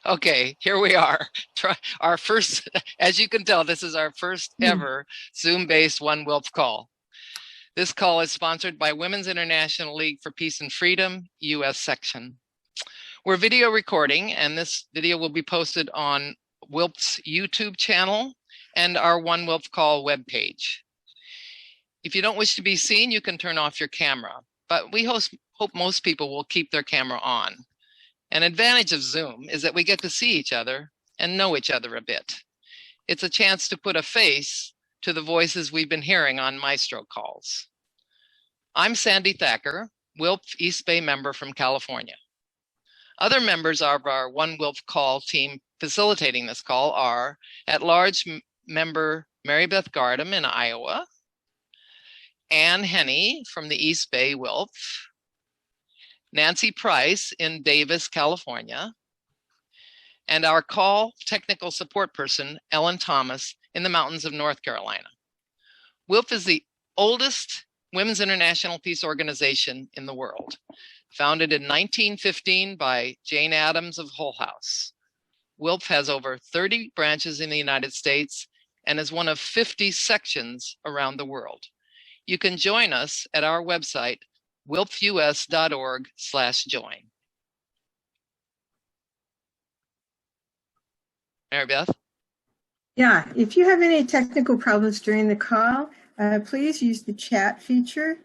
Okay, here we are. Our first, as you can tell, this is our first ever Zoom-based One WILPF call. This call is sponsored by Women's International League for Peace and Freedom, U.S. section. We're video recording, and this video will be posted on WILPF's YouTube channel and our One WILPF Call webpage. If you don't wish to be seen, you can turn off your camera, but we hope most people will keep their camera on. An advantage of Zoom is that we get to see each other and know each other a bit. It's a chance to put a face to the voices we've been hearing on Maestro calls. I'm Sandy Thacker, WILPF East Bay member from California. Other members of our One WILPF Call team facilitating this call are at-large member Mary Beth Gardam in Iowa, Ann Henney from the East Bay WILPF, Nancy Price in Davis, California, and our call technical support person, Ellen Thomas, in the mountains of North Carolina. WILPF is the oldest women's international peace organization in the world, founded in 1915 by Jane Addams of Hull House. WILPF has over 30 branches in the United States and is one of 50 sections around the world. You can join us at our website, wilpfus.org/join. Mary Beth? Yeah, if you have any technical problems during the call, please use the chat feature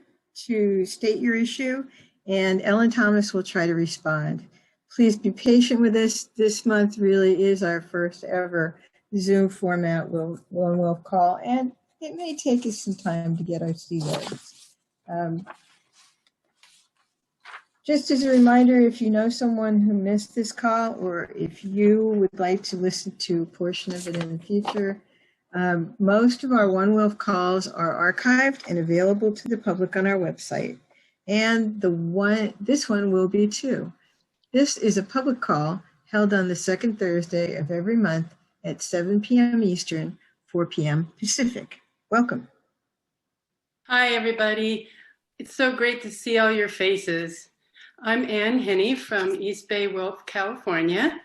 to state your issue, and Ellen Thomas will try to respond. Please be patient with us. This month really is our first ever Zoom format One WILPF Call, and it may take us some time to get our sea legs. Just as a reminder, if you know someone who missed this call, or if you would like to listen to a portion of it in the future, most of our One WILPF calls are archived and available to the public on our website. And this one will be too. This is a public call held on the second Thursday of every month at 7 p.m. Eastern, 4 p.m. Pacific. Welcome. Hi, everybody. It's so great to see all your faces. I'm Ann Henney from East Bay WILPF, California.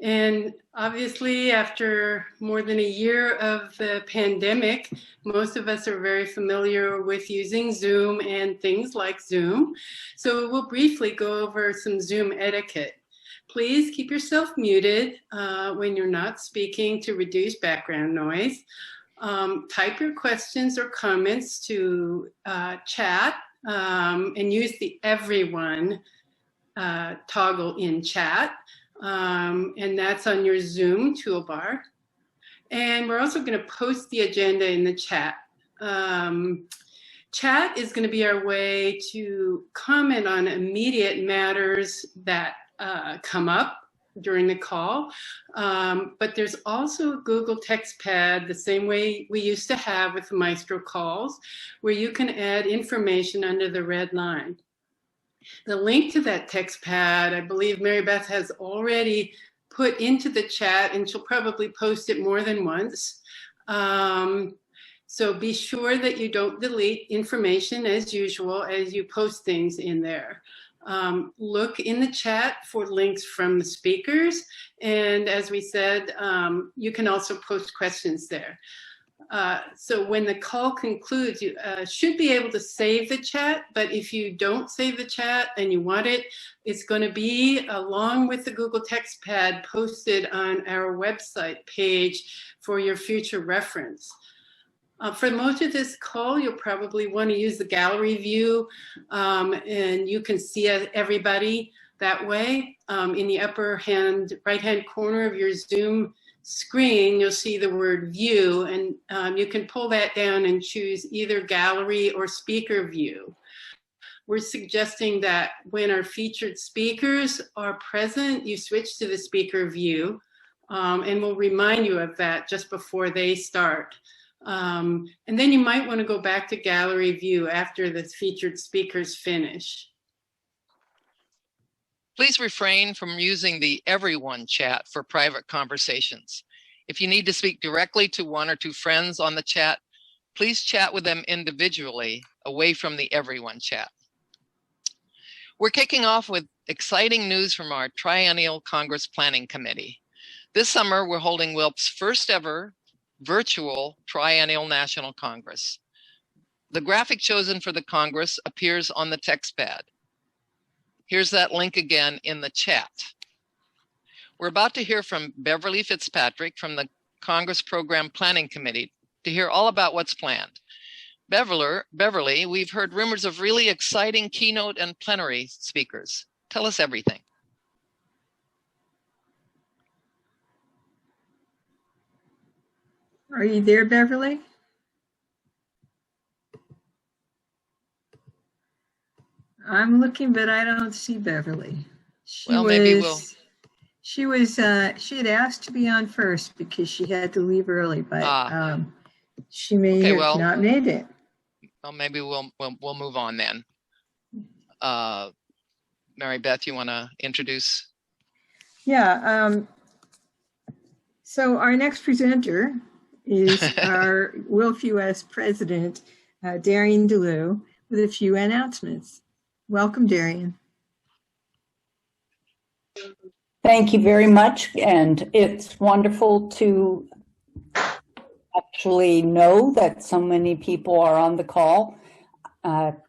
And obviously, after more than a year of the pandemic, most of us are very familiar with using Zoom and things like Zoom. So we'll briefly go over some Zoom etiquette. Please keep yourself muted when you're not speaking to reduce background noise. Type your questions or comments to chat and use the everyone toggle in chat, and that's on your Zoom toolbar. And we're also going to post the agenda in the chat. Chat is going to be our way to comment on immediate matters that come up during the call, but there's also a Google text pad, the same way we used to have with the Maestro calls, where you can add information under the red line. The link to that text pad, I believe Mary Beth has already put into the chat, and she'll probably post it more than once. So be sure that you don't delete information as usual as you post things in there. Look in the chat for links from the speakers, and as we said, you can also post questions there. So when the call concludes, you should be able to save the chat, but if you don't save the chat and you want it, it's going to be along with the Google text pad posted on our website page for your future reference. For most of this call, you'll probably want to use the gallery view, and you can see everybody that way. In the upper right-hand corner of your Zoom screen, you'll see the word view, and you can pull that down and choose either gallery or speaker view. We're suggesting that when our featured speakers are present, you switch to the speaker view, and we'll remind you of that just before they start. And then you might want to go back to gallery view after the featured speakers finish. Please refrain from using the everyone chat for private conversations. If you need to speak directly to one or two friends on the chat, please chat with them individually away from the everyone chat. We're kicking off with exciting news from our Triennial Congress Planning Committee. This summer, we're holding WILPF's first ever virtual Triennial National Congress. The graphic chosen for the Congress appears on the text pad. Here's that link again in the chat. We're about to hear from Beverly Fitzpatrick from the Congress Program Planning Committee to hear all about what's planned. Beverly, we've heard rumors of really exciting keynote and plenary speakers. Tell us everything. Are you there, Beverly? I'm looking, but I don't see Beverly. She had asked to be on first because she had to leave early, but she may have not made it. Well, maybe we'll move on then. Mary Beth, you want to introduce? Yeah. So our next presenter is our WILPF US President, Darian DeLue, with a few announcements. Welcome, Darian. Thank you very much, and it's wonderful to actually know that so many people are on the call.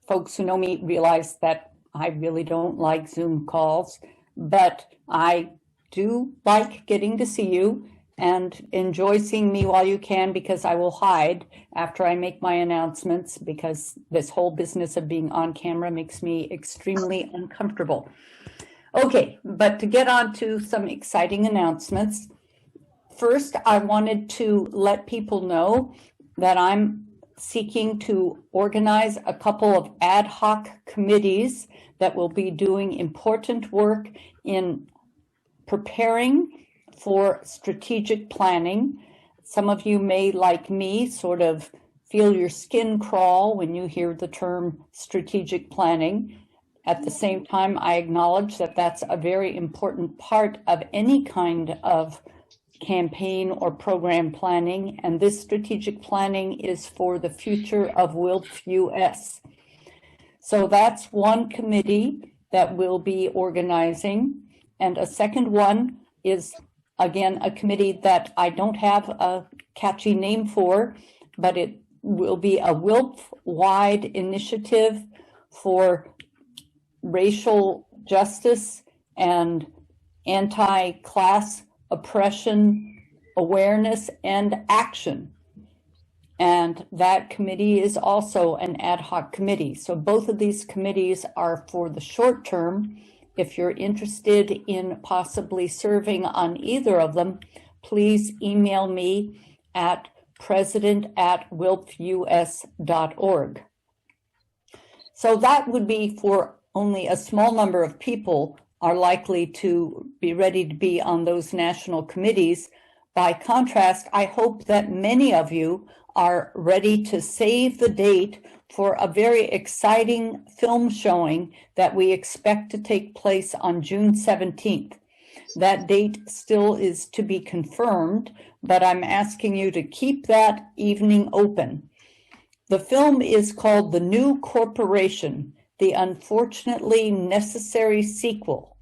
Folks who know me realize that I really don't like Zoom calls, but I do like getting to see you, and enjoy seeing me while you can, because I will hide after I make my announcements, because this whole business of being on camera makes me extremely uncomfortable. Okay, but to get on to some exciting announcements. First, I wanted to let people know that I'm seeking to organize a couple of ad hoc committees that will be doing important work in preparing for strategic planning. Some of you may, like me, sort of feel your skin crawl when you hear the term strategic planning. At the same time, I acknowledge that that's a very important part of any kind of campaign or program planning, and this strategic planning is for the future of WILPF US. So that's one committee that we'll be organizing, and a second one is, again, a committee that I don't have a catchy name for, but it will be a WILPF-wide initiative for racial justice and anti-class oppression awareness and action. And that committee is also an ad hoc committee. So both of these committees are for the short term. If you're interested in possibly serving on either of them, please email me at president@wilpfus.org. So that would be for only a small number of people are likely to be ready to be on those national committees. By contrast, I hope that many of you are ready to save the date for a very exciting film showing that we expect to take place on June 17th. That date still is to be confirmed, but I'm asking you to keep that evening open. The film is called The New Corporation, the Unfortunately Necessary Sequel.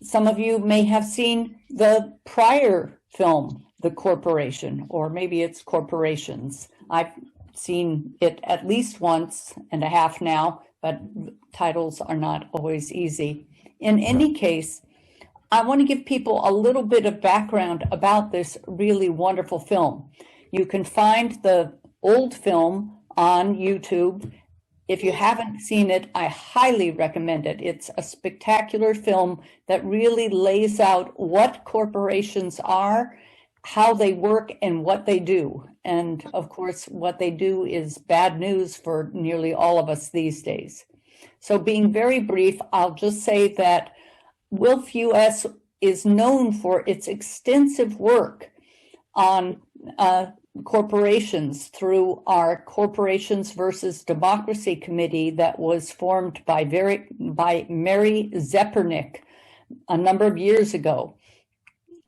Some of you may have seen the prior film, The Corporation, or maybe it's Corporations. I've seen it at least once and a half now, but titles are not always easy. In any case, I want to give people a little bit of background about this really wonderful film. You can find the old film on YouTube. If you haven't seen it, I highly recommend it. It's a spectacular film that really lays out what corporations are, how they work, and what they do. And of course, what they do is bad news for nearly all of us these days. So being very brief, I'll just say that WILPF US is known for its extensive work on corporations through our Corporations versus Democracy Committee that was formed by Mary Zepernick a number of years ago.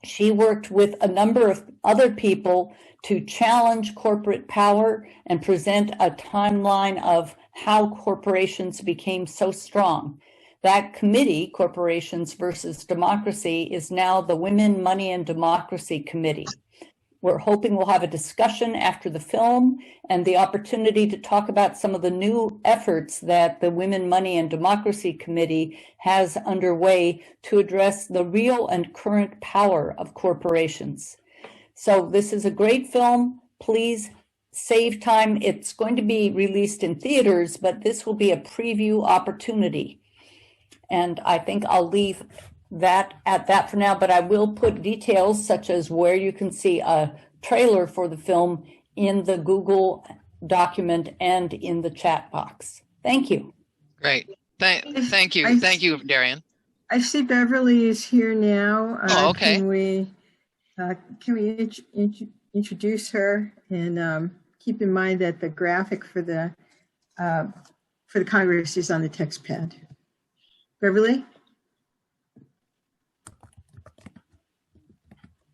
She worked with a number of other people to challenge corporate power and present a timeline of how corporations became so strong. that committee, Corporations versus Democracy, is now the Women, Money, and Democracy Committee. We're hoping we'll have a discussion after the film and the opportunity to talk about some of the new efforts that the Women, Money, and Democracy Committee has underway to address the real and current power of corporations. So this is a great film. Please save time. It's going to be released in theaters, but this will be a preview opportunity. And I think I'll leave that at that for now, but I will put details such as where you can see a trailer for the film in the Google document and in the chat box. Thank you. Great. Thank you. Thank you, Darian. I see Beverly is here now. Oh, okay. Can we introduce her and keep in mind that the graphic for the Congress is on the text pad. Beverly?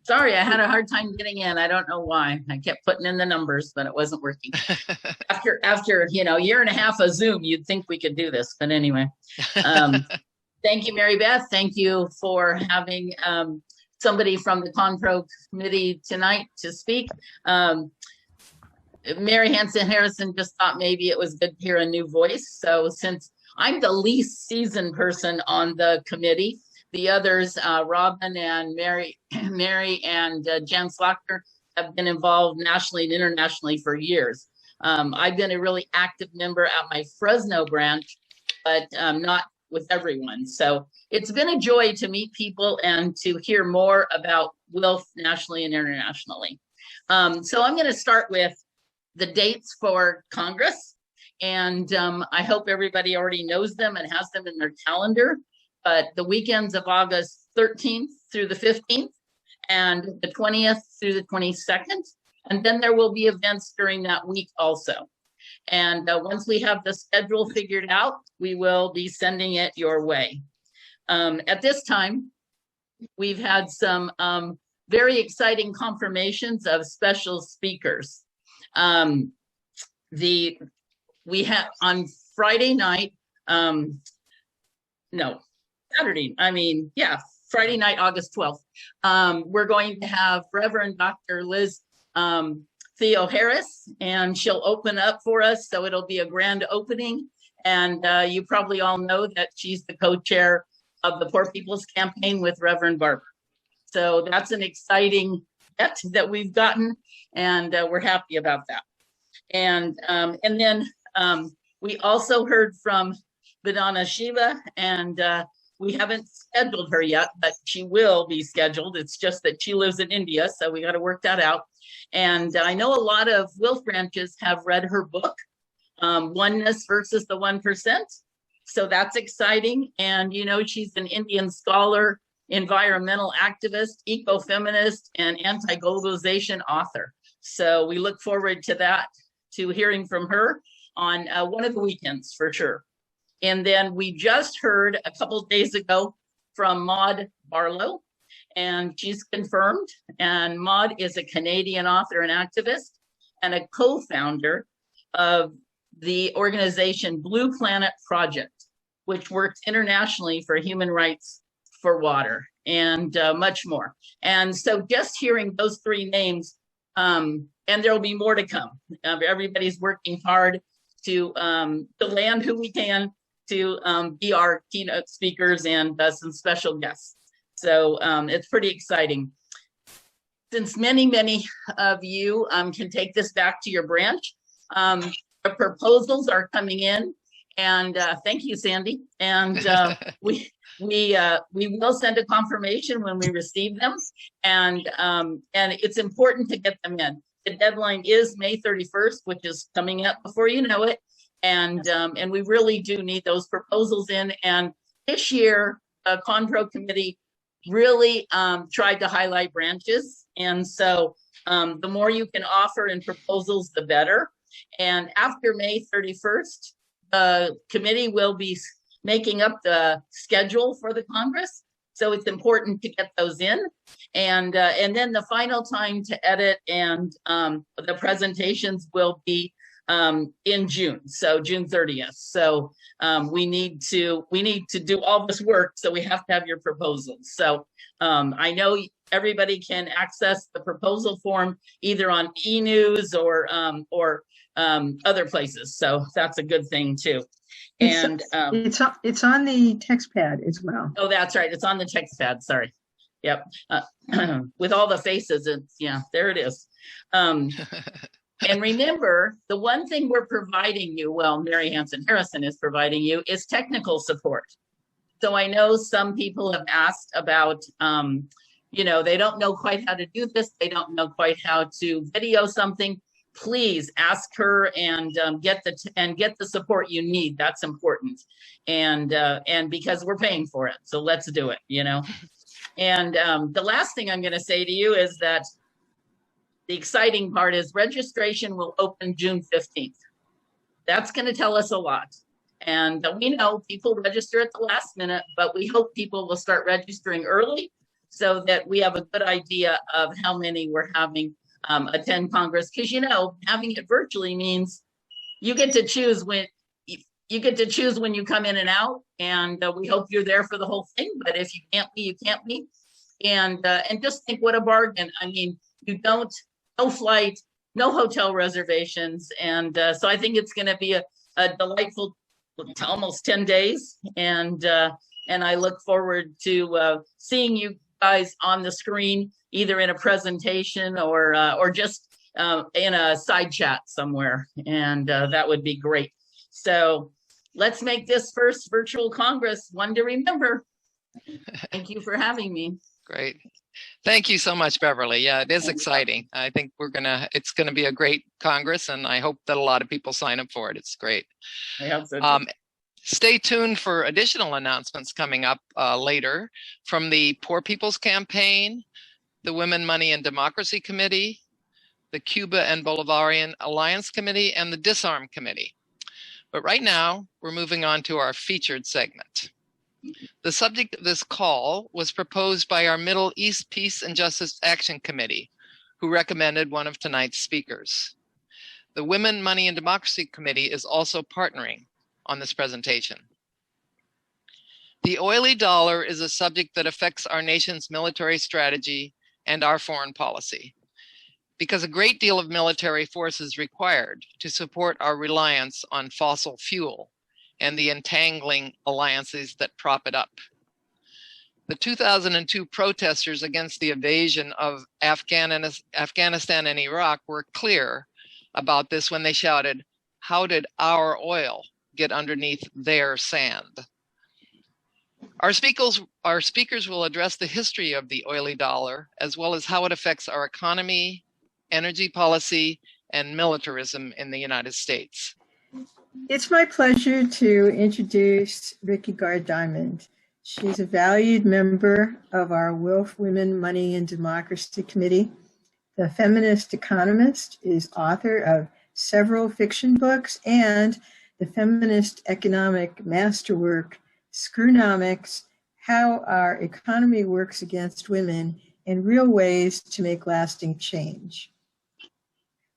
Sorry, I had a hard time getting in. I don't know why. I kept putting in the numbers, but it wasn't working. After a year and a half of Zoom, you'd think we could do this. But anyway, thank you, Mary Beth. Thank you for having somebody from the Conpro committee tonight to speak. Mary Hanson Harrison just thought maybe it was good to hear a new voice. So since I'm the least seasoned person on the committee, the others, Robin and Mary and Jan Slachter, have been involved nationally and internationally for years. I've been a really active member at my Fresno branch, but not with everyone. So it's been a joy to meet people and to hear more about WILF nationally and internationally. So I'm going to start with the dates for Congress. And I hope everybody already knows them and has them in their calendar. But the weekends of August 13th through the 15th and the 20th through the 22nd. And then there will be events during that week also. And once we have the schedule figured out, we will be sending it your way. At this time, we've had some very exciting confirmations of special speakers. We have on Friday night, Friday night, August 12th, we're going to have Reverend Dr. Liz Theo Harris, and she'll open up for us. So it'll be a grand opening. And you probably all know that she's the co-chair of the Poor People's Campaign with Reverend Barber. So that's an exciting get that we've gotten, and we're happy about that. And then we also heard from Vidana Shiva, and we haven't scheduled her yet, but she will be scheduled. It's just that she lives in India, so we got to work that out. And I know a lot of WILF branches have read her book, Oneness versus the 1%. So that's exciting. And, she's an Indian scholar, environmental activist, ecofeminist, and anti-globalization author. So we look forward to that, to hearing from her on one of the weekends for sure. And then we just heard a couple of days ago from Maud Barlow, and she's confirmed. And Maud is a Canadian author and activist and a co-founder of the organization Blue Planet Project, which works internationally for human rights for water and much more. And so just hearing those three names, and there'll be more to come. Everybody's working hard to land who we can, to be our keynote speakers and some special guests. So it's pretty exciting. Since many of you can take this back to your branch, the proposals are coming in, and thank you, Sandy. And we will send a confirmation when we receive them, and it's important to get them in. The deadline is May 31st, which is coming up before you know it. And we really do need those proposals in. And this year, the Conpro committee really tried to highlight branches. And so the more you can offer in proposals, the better. And after May 31st, the committee will be making up the schedule for the Congress. So it's important to get those in. And then the final time to edit and the presentations will be in June, so June 30th. So we need to do all this work, so we have to have your proposals. So I know everybody can access the proposal form either on e-news or other places, so that's a good thing too. And it's on the text pad as well. Oh, that's right, it's on the text pad. Sorry. Yep. With all the faces, it's, yeah, there it is. And remember, the one thing we're providing you, well, Mary Hansen Harrison is providing you, is technical support. So I know some people have asked about, you know, they don't know quite how to do this. They don't know quite how to video something. Please ask her and get the support you need. That's important. And because we're paying for it, so let's do it, you know. And the last thing I'm going to say to you is that the exciting part is registration will open June 15th. That's going to tell us a lot. And we know people register at the last minute, but we hope people will start registering early so that we have a good idea of how many we're having attend Congress. Because, you know, having it virtually means you get to choose when you come in and out, and we hope you're there for the whole thing. But if you can't be, you can't be. And just think what a bargain. I mean, no flight, no hotel reservations. And so I think it's going to be a delightful almost 10 days. And I look forward to seeing you guys on the screen, either in a presentation or just in a side chat somewhere. And that would be great. So let's make this first virtual Congress one to remember. Thank you for having me. Great. Thank you so much, Beverly. Yeah, it is exciting. I think it's going to be a great Congress, and I hope that a lot of people sign up for it. It's great. I hope so too. Stay tuned for additional announcements coming up later from the Poor People's Campaign, the Women, Money, and Democracy Committee, the Cuba and Bolivarian Alliance Committee, and the Disarm Committee. But right now, we're moving on to our featured segment. The subject of this call was proposed by our Middle East Peace and Justice Action Committee, who recommended one of tonight's speakers. The Women, Money, and Democracy Committee is also partnering on this presentation. The oily dollar is a subject that affects our nation's military strategy and our foreign policy, because a great deal of military force is required to support our reliance on fossil fuel and the entangling alliances that prop it up. The 2002 protesters against the invasion of Afghanistan and Iraq were clear about this when they shouted, "How did our oil get underneath their sand?" Our speakers will address the history of the oily dollar, as well as how it affects our economy, energy policy, and militarism in the United States. It's my pleasure to introduce Ricky Gard-Diamond. She's a valued member of our WILPF Women, Money, and Democracy Committee. The feminist economist, is author of several fiction books and the feminist economic masterwork, Screwnomics: How Our Economy Works Against Women and Real Ways to Make Lasting Change.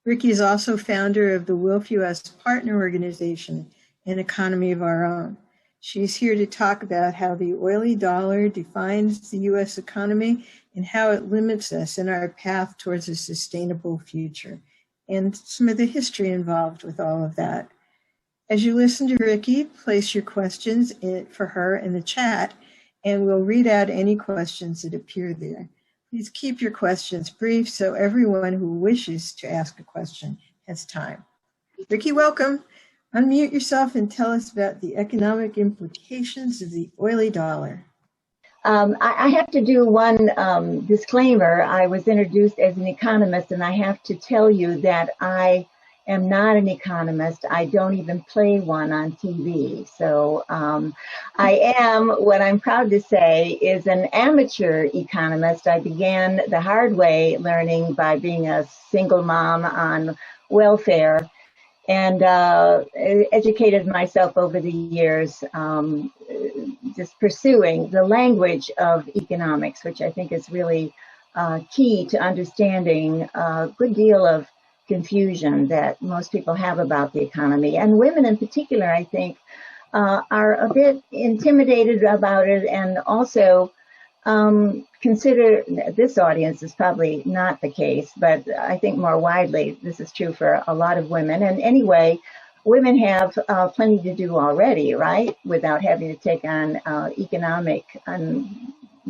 Ricky is also founder of the WILPF US Partner Organization, An Economy of Our Own. She's here to talk about how the oily dollar defines the US economy and how it limits us in our path towards a sustainable future, and some of the history involved with all of that. As you listen to Ricky, place your questions for her in the chat, and we'll read out any questions that appear there. Please keep your questions brief so everyone who wishes to ask a question has time. Ricky, welcome. Unmute yourself and tell us about the economic implications of the oily dollar. I have to do one disclaimer. I was introduced as an economist, and I have to tell you that I am not an economist. I don't even play one on TV. So I am, what I'm proud to say, is an amateur economist. I began the hard way learning by being a single mom on welfare, and educated myself over the years, just pursuing the language of economics, which I think is really key to understanding a good deal of confusion that most people have about the economy. And women in particular, I think, are a bit intimidated about it, and also consider, this audience is probably not the case, but I think more widely this is true for a lot of women. And anyway, women have plenty to do already, right, without having to take on economic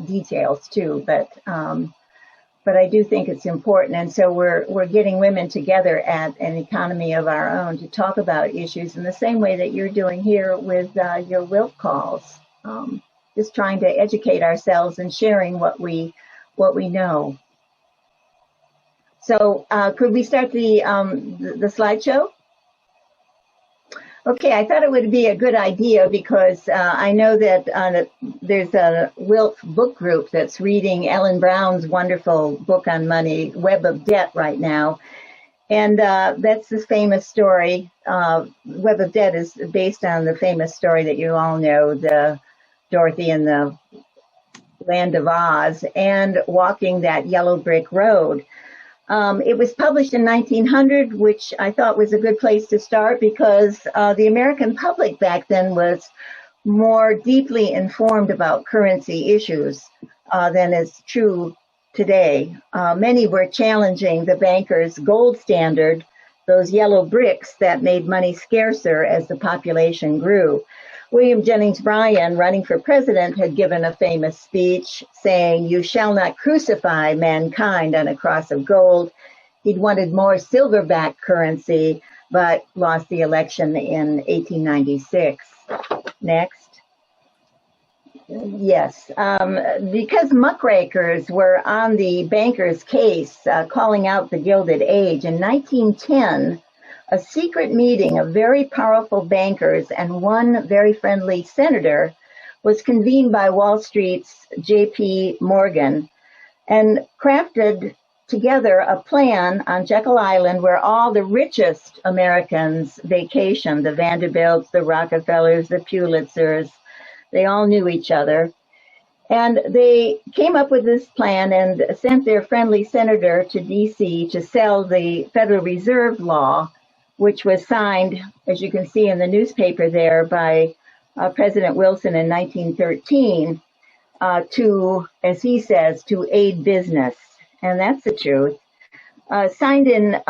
details too. But I do think it's important, and so we're getting women together at an economy of our own to talk about issues in the same way that you're doing here with your WILPF calls. Just trying to educate ourselves and sharing what we know. So could we start the slideshow? Okay, I thought it would be a good idea because I know that there's a WILPF book group that's reading Ellen Brown's wonderful book on money, Web of Debt, right now. And that's this famous story. Web of Debt is based on the famous story that you all know, the Dorothy in the Land of Oz and walking that yellow brick road. It was published in 1900, which I thought was a good place to start because the American public back then was more deeply informed about currency issues than is true today. Many were challenging the bankers' gold standard, those yellow bricks that made money scarcer as the population grew. William Jennings Bryan, running for president, had given a famous speech saying, "You shall not crucify mankind on a cross of gold." He'd wanted more silverback currency, but lost the election in 1896. Next. Yes, because muckrakers were on the bankers' case, calling out the Gilded Age, in 1910, a secret meeting of very powerful bankers and one very friendly senator was convened by Wall Street's J.P. Morgan and crafted together a plan on Jekyll Island where all the richest Americans vacationed, the Vanderbilts, the Rockefellers, the Pulitzers. They all knew each other. And they came up with this plan and sent their friendly senator to D.C. to sell the Federal Reserve law, which was signed, as you can see in the newspaper there, by President Wilson in 1913 to, as he says, to aid business. And that's the truth. Signed in,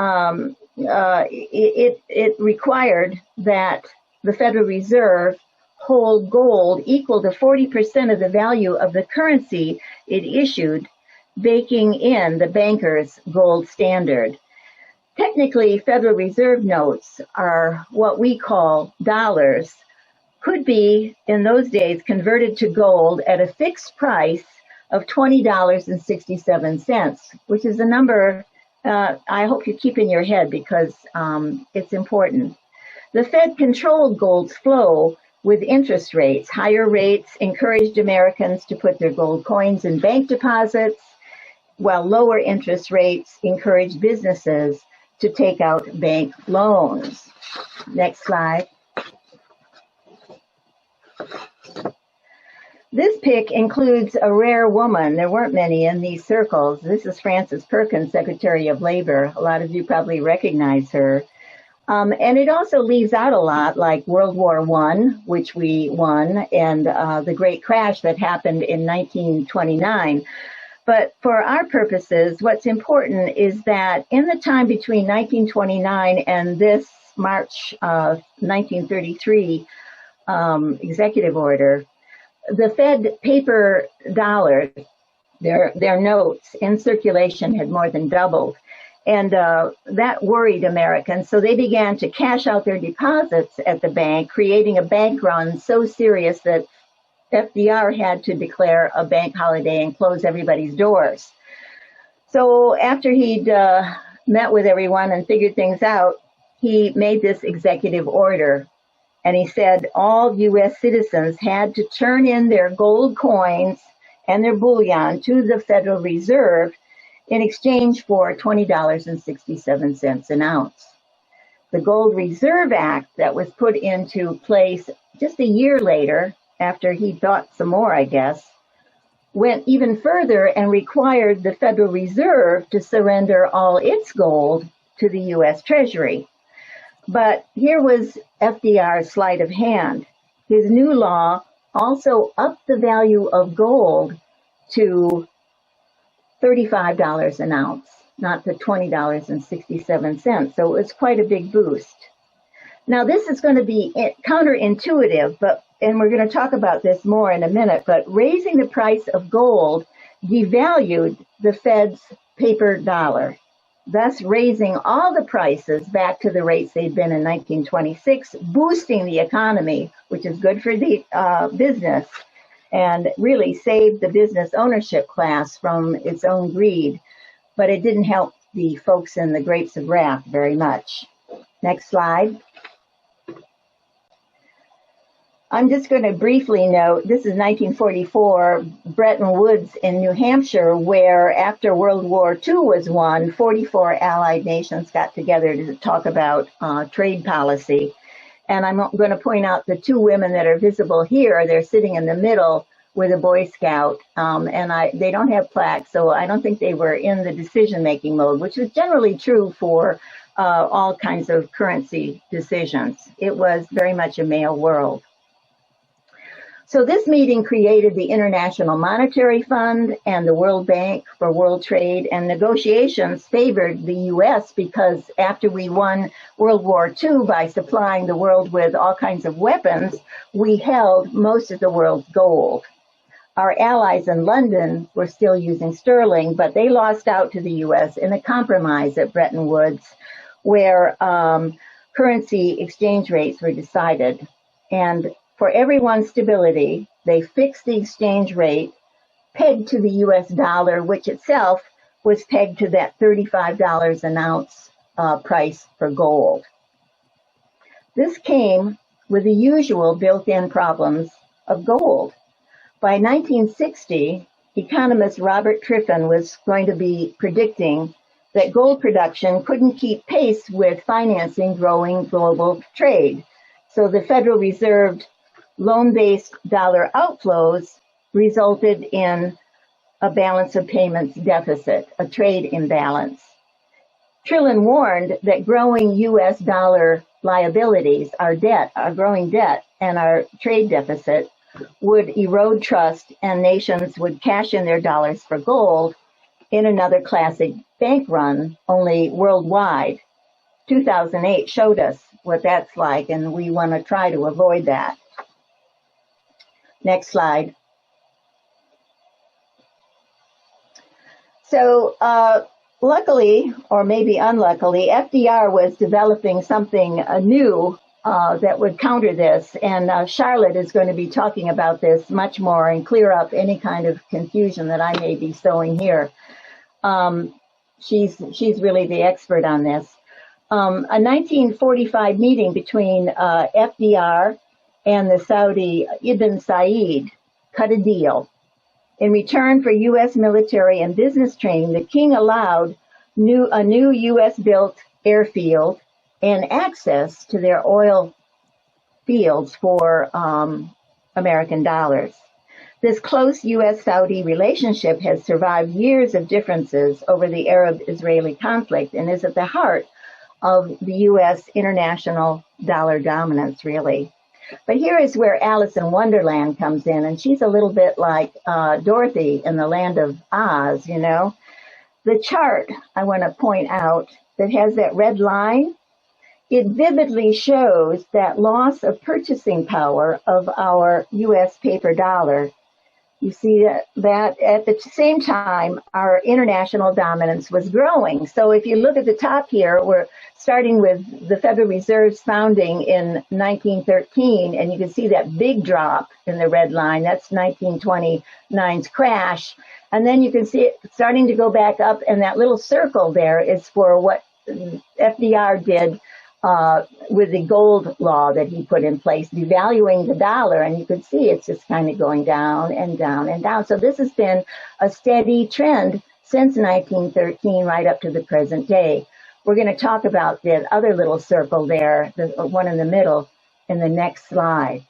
it required that the Federal Reserve hold gold equal to 40% of the value of the currency it issued, baking in the bankers' gold standard. Technically, Federal Reserve notes are what we call dollars, could be, in those days, converted to gold at a fixed price of $20.67, which is a number I hope you keep in your head because it's important. The Fed controlled gold's flow with interest rates. Higher rates encouraged Americans to put their gold coins in bank deposits, while lower interest rates encouraged businesses to take out bank loans. Next slide. This pic includes a rare woman. There weren't many in these circles. This is Frances Perkins, Secretary of Labor. A lot of you probably recognize her. And it also leaves out a lot like World War I, which we won, and the Great Crash that happened in 1929. But for our purposes, what's important is that in the time between 1929 and this March 1933 executive order, the Fed paper dollars, their notes in circulation had more than doubled. And that worried Americans. So they began to cash out their deposits at the bank, creating a bank run so serious that FDR had to declare a bank holiday and close everybody's doors. So after he'd met with everyone and figured things out, he made this executive order. And he said all U.S. citizens had to turn in their gold coins and their bullion to the Federal Reserve in exchange for $20.67 an ounce. The Gold Reserve Act that was put into place just a year later, after he thought some more, I guess, went even further and required the Federal Reserve to surrender all its gold to the U.S. Treasury. But here was FDR's sleight of hand. His new law also upped the value of gold to $35 an ounce, not the $20.67. So it was quite a big boost. Now, this is going to be counterintuitive, and we're going to talk about this more in a minute, but raising the price of gold devalued the Fed's paper dollar, thus raising all the prices back to the rates they'd been in 1926, boosting the economy, which is good for the business, and really saved the business ownership class from its own greed. But it didn't help the folks in the Grapes of Wrath very much. Next slide. I'm just going to briefly note, this is 1944, Bretton Woods in New Hampshire, where after World War II was won, 44 allied nations got together to talk about trade policy. And I'm going to point out the two women that are visible here. They're sitting in the middle with a Boy Scout, and they don't have plaques, so I don't think they were in the decision-making mode, which is generally true for all kinds of currency decisions. It was very much a male world. So this meeting created the International Monetary Fund and the World Bank for World Trade, and negotiations favored the U.S. because after we won World War II by supplying the world with all kinds of weapons, we held most of the world's gold. Our allies in London were still using sterling, but they lost out to the U.S. in a compromise at Bretton Woods, where currency exchange rates were decided. And for everyone's stability, they fixed the exchange rate pegged to the U.S. dollar, which itself was pegged to that $35 an ounce price for gold. This came with the usual built-in problems of gold. By 1960, economist Robert Triffin was going to be predicting that gold production couldn't keep pace with financing growing global trade. So the Federal Reserve loan-based dollar outflows resulted in a balance of payments deficit, a trade imbalance. Trillin warned that growing U.S. dollar liabilities, our growing debt, and our trade deficit would erode trust, and nations would cash in their dollars for gold in another classic bank run, only worldwide. 2008 showed us what that's like, and we want to try to avoid that. Next slide. So luckily, or maybe unluckily, FDR was developing something new that would counter this. And Charlotte is going to be talking about this much more and clear up any kind of confusion that I may be sowing here. She's really the expert on this. A 1945 meeting between FDR and the Saudi Ibn Said cut a deal. In return for U.S. military and business training, the king allowed a new U.S.-built airfield and access to their oil fields for American dollars. This close U.S.-Saudi relationship has survived years of differences over the Arab-Israeli conflict and is at the heart of the U.S. international dollar dominance, really. But here is where Alice in Wonderland comes in, and she's a little bit like Dorothy in the Land of Oz, you know. The chart I want to point out that has that red line, it vividly shows that loss of purchasing power of our U.S. paper dollar. You see that at the same time, our international dominance was growing. So if you look at the top here, we're starting with the Federal Reserve's founding in 1913, and you can see that big drop in the red line. That's 1929's crash. And then you can see it starting to go back up, and that little circle there is for what FDR did with the gold law that he put in place, devaluing the dollar, and you could see it's just kind of going down and down and down. So this has been a steady trend since 1913 right up to the present day. We're going to talk about the other little circle there, the one in the middle, in the next slide.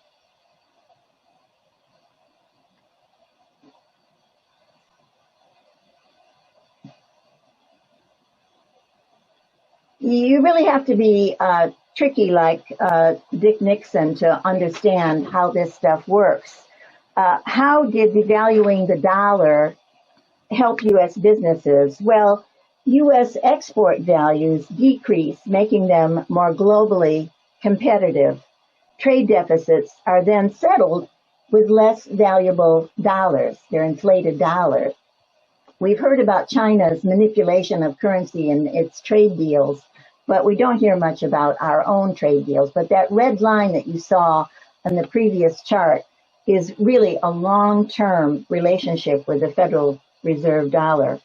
you really have to be tricky like Dick Nixon to understand how this stuff works. How did devaluing the dollar help U.S. businesses? Well, U.S. export values decrease, making them more globally competitive. Trade deficits are then settled with less valuable dollars, their inflated dollars. We've heard about China's manipulation of currency in its trade deals, but we don't hear much about our own trade deals. But that red line that you saw on the previous chart is really a long-term relationship with the Federal Reserve dollar.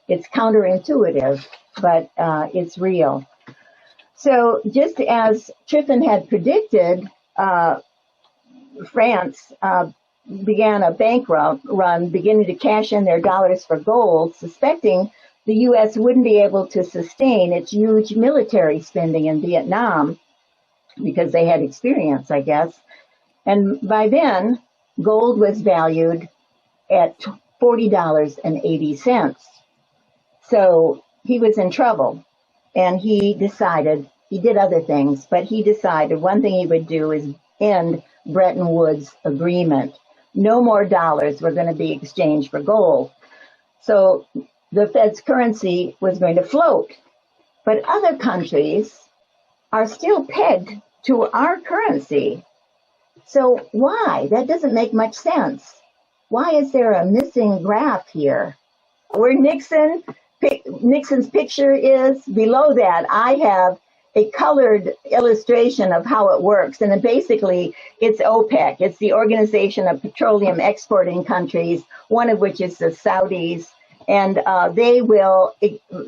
It's counterintuitive, but it's real. So just as Triffin had predicted, France began a bank run, beginning to cash in their dollars for gold, suspecting the U.S. wouldn't be able to sustain its huge military spending in Vietnam because they had experience, I guess. And by then, gold was valued at $40.80. So he was in trouble, and he decided, he did other things, but he decided one thing he would do is end Bretton Woods agreement. No more dollars were going to be exchanged for gold. So the Fed's currency was going to float. But other countries are still pegged to our currency. So why? That doesn't make much sense. Why is there a missing graph here? Where Nixon's picture is, below that, I have a colored illustration of how it works. And then basically, it's OPEC. It's the Organization of Petroleum Exporting Countries, one of which is the Saudis. And they will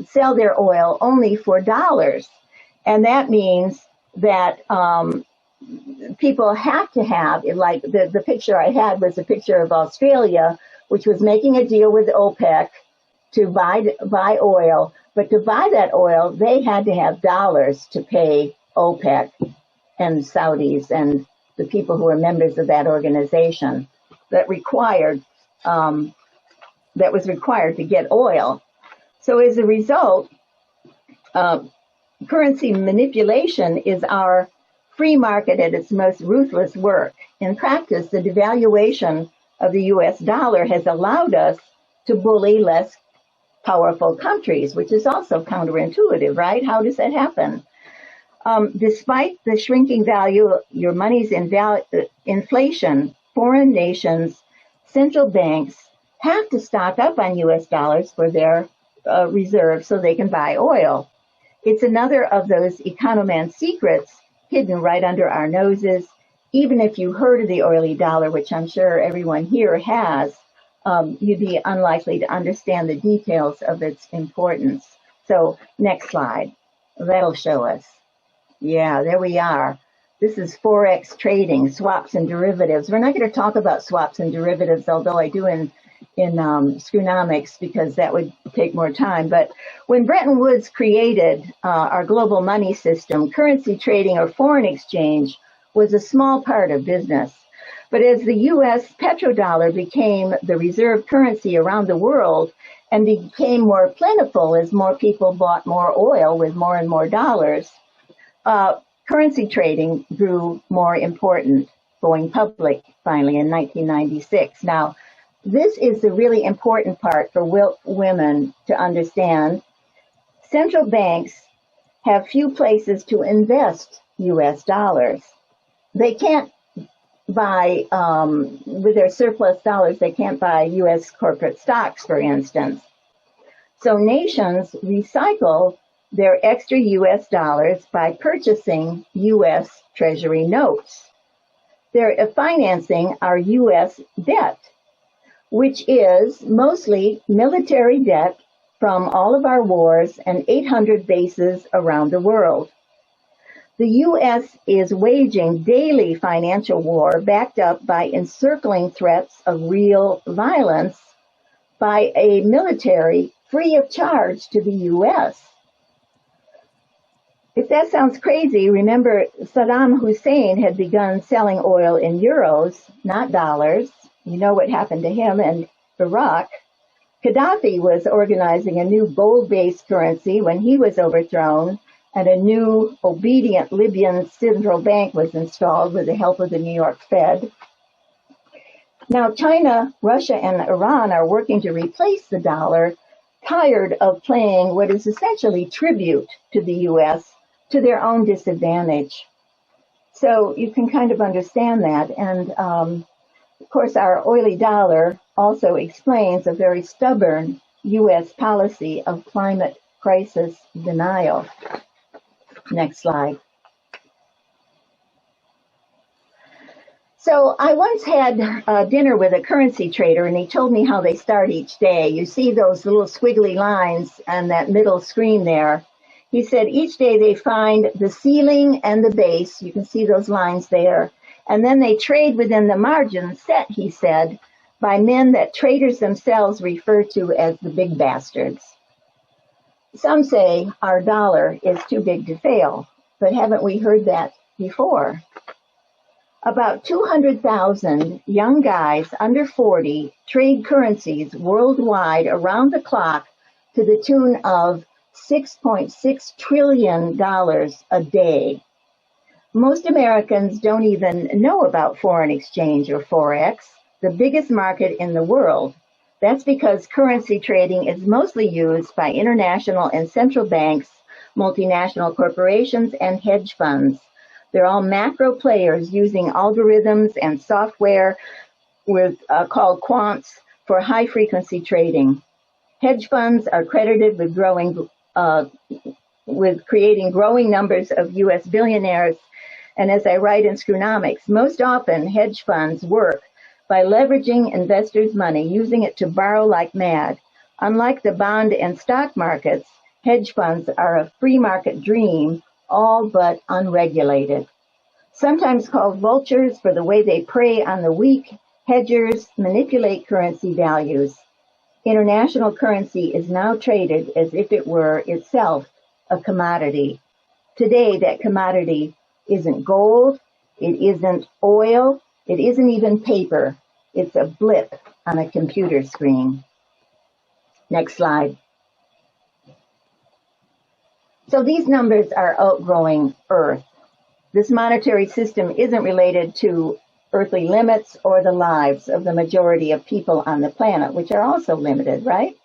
sell their oil only for dollars. And that means that people have to have, like the picture I had was a picture of Australia, which was making a deal with OPEC to buy oil. But to buy that oil, they had to have dollars to pay OPEC and Saudis and the people who are members of that organization that was required to get oil. So as a result, currency manipulation is our free market at its most ruthless work. In practice, the devaluation of the US dollar has allowed us to bully less powerful countries, which is also counterintuitive, right? How does that happen? Despite the shrinking value, your money's inflation, foreign nations, central banks have to stock up on US dollars for their reserves so they can buy oil. It's another of those economan secrets hidden right under our noses. Even if you heard of the oily dollar, which I'm sure everyone here has, you'd be unlikely to understand the details of its importance. So next slide. That'll show us. Yeah, there we are. This is Forex trading, swaps and derivatives. We're not going to talk about swaps and derivatives, although I do in Screwnomics, because that would take more time. But when Bretton Woods created our global money system, currency trading or foreign exchange was a small part of business. But as the U.S. petrodollar became the reserve currency around the world and became more plentiful as more people bought more oil with more and more dollars, currency trading grew more important, going public finally in 1996. Now, this is the really important part for women to understand. Central banks have few places to invest U.S. dollars. They can't buy, with their surplus dollars, they can't buy U.S. corporate stocks, for instance. So nations recycle their extra U.S. dollars by purchasing U.S. Treasury notes. They're financing our U.S. debt, which is mostly military debt from all of our wars and 800 bases around the world. The U.S. is waging daily financial war backed up by encircling threats of real violence by a military free of charge to the U.S. If that sounds crazy, remember Saddam Hussein had begun selling oil in euros, not dollars. You know what happened to him in Iraq. Gaddafi was organizing a new gold-based currency when he was overthrown, and a new obedient Libyan central bank was installed with the help of the New York Fed. Now, China, Russia, and Iran are working to replace the dollar, tired of paying what is essentially tribute to the U.S. to their own disadvantage. So you can kind of understand that. And of course, our oily dollar also explains a very stubborn U.S. policy of climate crisis denial. Next slide. So I once had dinner with a currency trader, and he told me how they start each day. You see those little squiggly lines on that middle screen there. He said each day they find the ceiling and the base. You can see those lines there. And then they trade within the margins set, he said, by men that traders themselves refer to as the big bastards. Some say our dollar is too big to fail, but haven't we heard that before? About 200,000 young guys under 40 trade currencies worldwide around the clock to the tune of $6.6 trillion a day. Most Americans don't even know about foreign exchange or Forex, the biggest market in the world. That's because currency trading is mostly used by international and central banks, multinational corporations, and hedge funds. They're all macro players using algorithms and software called quants for high-frequency trading. Hedge funds are credited with creating growing numbers of U.S. billionaires. And as I write in Screwnomics, most often hedge funds work by leveraging investors' money, using it to borrow like mad. Unlike the bond and stock markets, hedge funds are a free market dream, all but unregulated. Sometimes called vultures for the way they prey on the weak, hedgers manipulate currency values. International currency is now traded as if it were itself a commodity. Today, that commodity isn't gold, it isn't oil, it isn't even paper. It's a blip on a computer screen. Next slide. So these numbers are outgrowing Earth. This monetary system isn't related to earthly limits or the lives of the majority of people on the planet, which are also limited, right?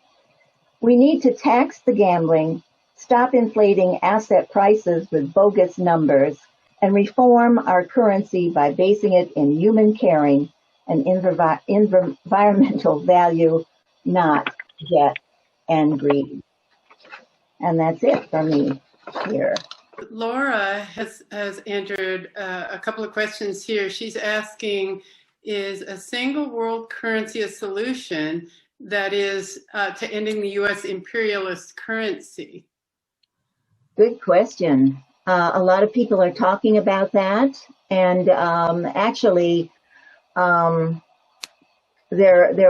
We need to tax the gambling, stop inflating asset prices with bogus numbers, and reform our currency by basing it in human caring and environmental value, not debt and greed. And that's it for me here. Laura has entered a couple of questions here. She's asking, is a single world currency a solution that is to ending the U.S. imperialist currency? Good question. A lot of people are talking about that. And actually, there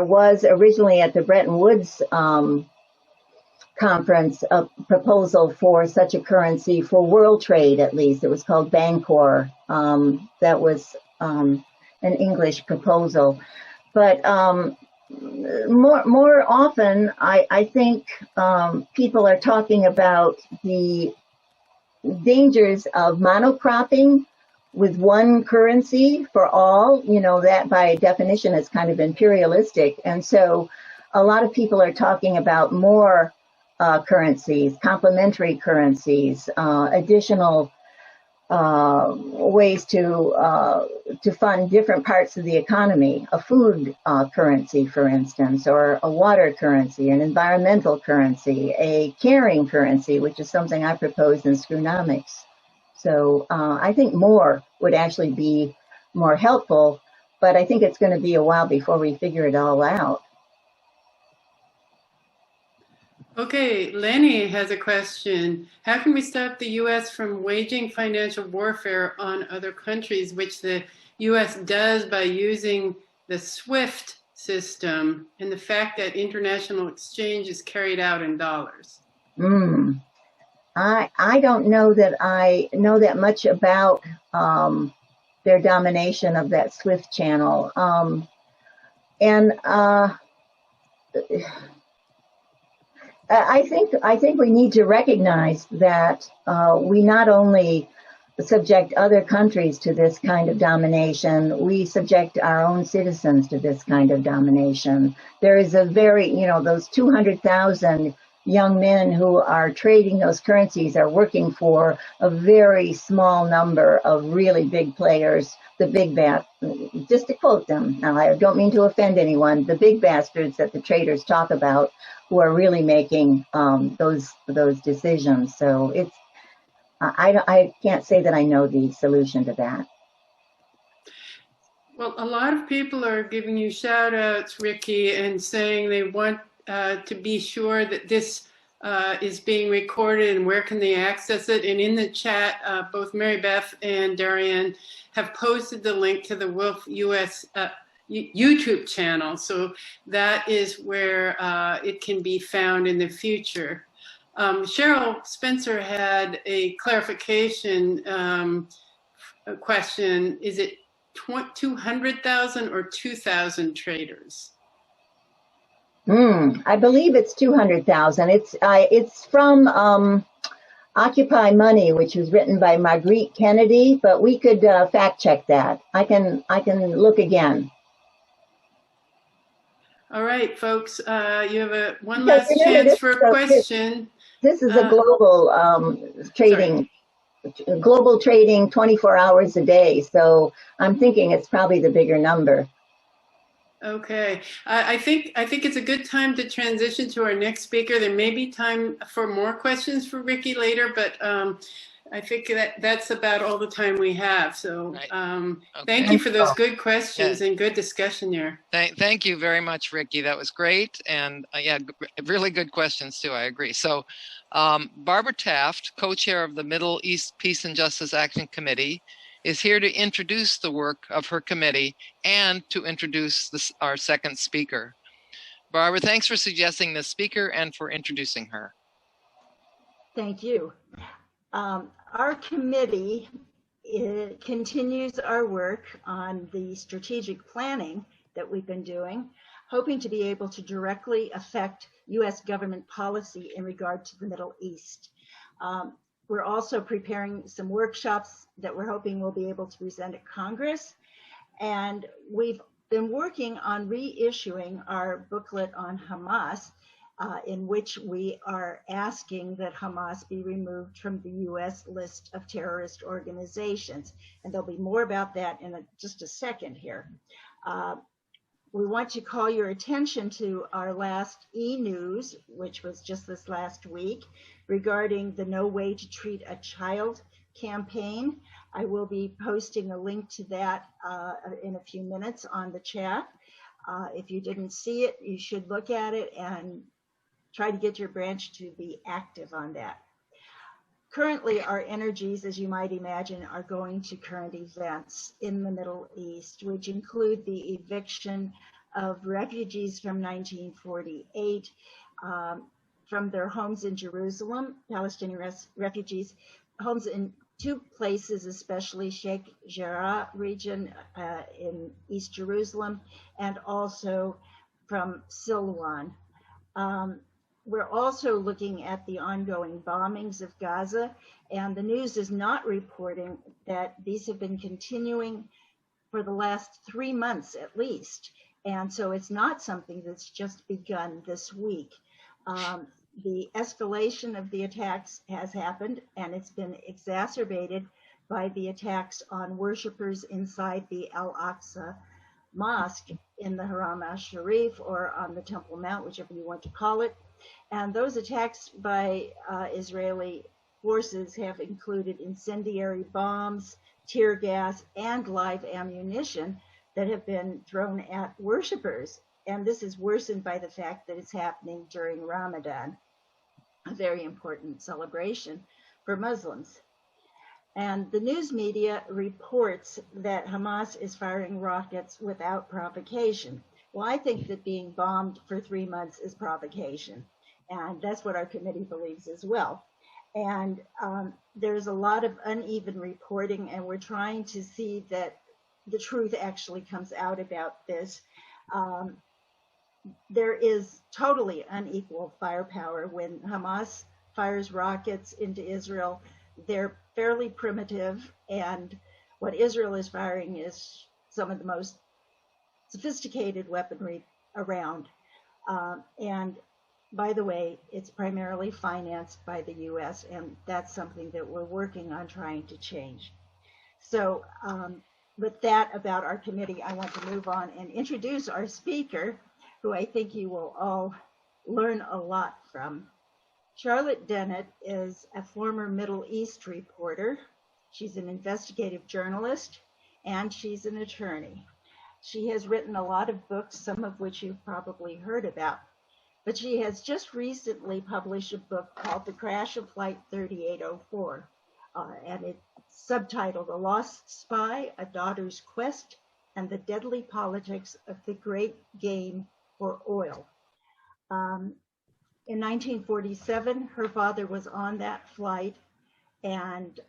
was originally at the Bretton Woods conference a proposal for such a currency for world trade, at least. It was called Bancor. That was an English proposal. But more often, I think people are talking about the dangers of monocropping with one currency for all. You know, that by definition is kind of imperialistic. And so a lot of people are talking about more currencies, complementary currencies, additional ways to fund different parts of the economy, a food currency, for instance, or a water currency, an environmental currency, a caring currency, which is something I proposed in Screwnomics. So I think more would actually be more helpful, but I think it's going to be a while before we figure it all out. Okay, Lenny has a question. How can we stop the U.S. from waging financial warfare on other countries, which the U.S. does by using the SWIFT system and the fact that international exchange is carried out in dollars? I don't know that I know that much about their domination of that SWIFT channel. I think we need to recognize that we not only subject other countries to this kind of domination, we subject our own citizens to this kind of domination. There is a very, those 200,000 young men who are trading those currencies are working for a very small number of really big players, the big just to quote them, now I don't mean to offend anyone, the big bastards that the traders talk about who are really making those decisions. So I can't say that I know the solution to that. Well, a lot of people are giving you shout outs, Ricky, and saying they want to be sure that this is being recorded and where can they access it. And in the chat, both Mary Beth and Darian have posted the link to the WILPF US YouTube channel. So that is where it can be found in the future. Cheryl Spencer had a clarification question. Is it 200,000 or 2,000 traders? I believe it's 200,000. It's from Occupy Money, which was written by Marguerite Kennedy, but we could fact check that. I can look again. All right, folks, you have one last chance for a question. This is a global trading. Sorry. Global trading 24 hours a day. So I'm thinking it's probably the bigger number. Okay, I think it's a good time to transition to our next speaker. There may be time for more questions for Ricky later, but I think that's about all the time we have. So thank you for those good questions and good discussion there. Thank you very much, Ricky. That was great. And yeah, really good questions too. I agree. So Barbara Taft, co-chair of the Middle East Peace and Justice Action Committee, is here to introduce the work of her committee and to introduce our second speaker. Barbara, thanks for suggesting this speaker and for introducing her. Thank you. Our committee continues our work on the strategic planning that we've been doing, hoping to be able to directly affect U.S. government policy in regard to the Middle East. We're also preparing some workshops that we're hoping we'll be able to present at Congress. And we've been working on reissuing our booklet on Hamas, in which we are asking that Hamas be removed from the U.S. list of terrorist organizations. And there'll be more about that in just a second here. We want to call your attention to our last e-news, which was just this last week, regarding the No Way to Treat a Child campaign. I will be posting a link to that in a few minutes on the chat. If you didn't see it, you should look at it and try to get your branch to be active on that. Currently, our energies, as you might imagine, are going to current events in the Middle East, which include the eviction of refugees from 1948 from their homes in Jerusalem, Palestinian refugees, homes in two places, especially Sheikh Jarrah region in East Jerusalem, and also from Silwan. We're also looking at the ongoing bombings of Gaza, and the news is not reporting that these have been continuing for the last 3 months at least. And so it's not something that's just begun this week. The escalation of the attacks has happened, and it's been exacerbated by the attacks on worshipers inside the Al-Aqsa Mosque in the Haram al-Sharif, or on the Temple Mount, whichever you want to call it. And those attacks by Israeli forces have included incendiary bombs, tear gas, and live ammunition that have been thrown at worshipers. And this is worsened by the fact that it's happening during Ramadan, a very important celebration for Muslims. And the news media reports that Hamas is firing rockets without provocation. Well, I think that being bombed for 3 months is provocation. And that's what our committee believes as well. And there's a lot of uneven reporting, and we're trying to see that the truth actually comes out about this. there is totally unequal firepower when Hamas fires rockets into Israel. They're fairly primitive, and what Israel is firing is some of the most sophisticated weaponry around. And by the way, it's primarily financed by the US, and that's something that we're working on trying to change. So with that about our committee, I want to move on and introduce our speaker, who I think you will all learn a lot from. Charlotte Dennett is a former Middle East reporter. She's an investigative journalist, and she's an attorney. She has written a lot of books, some of which you've probably heard about. But she has just recently published a book called The Crash of Flight 3804, and it's subtitled A Lost Spy, A Daughter's Quest, and the Deadly Politics of the Great Game for Oil. In 1947, her father was on that flight, and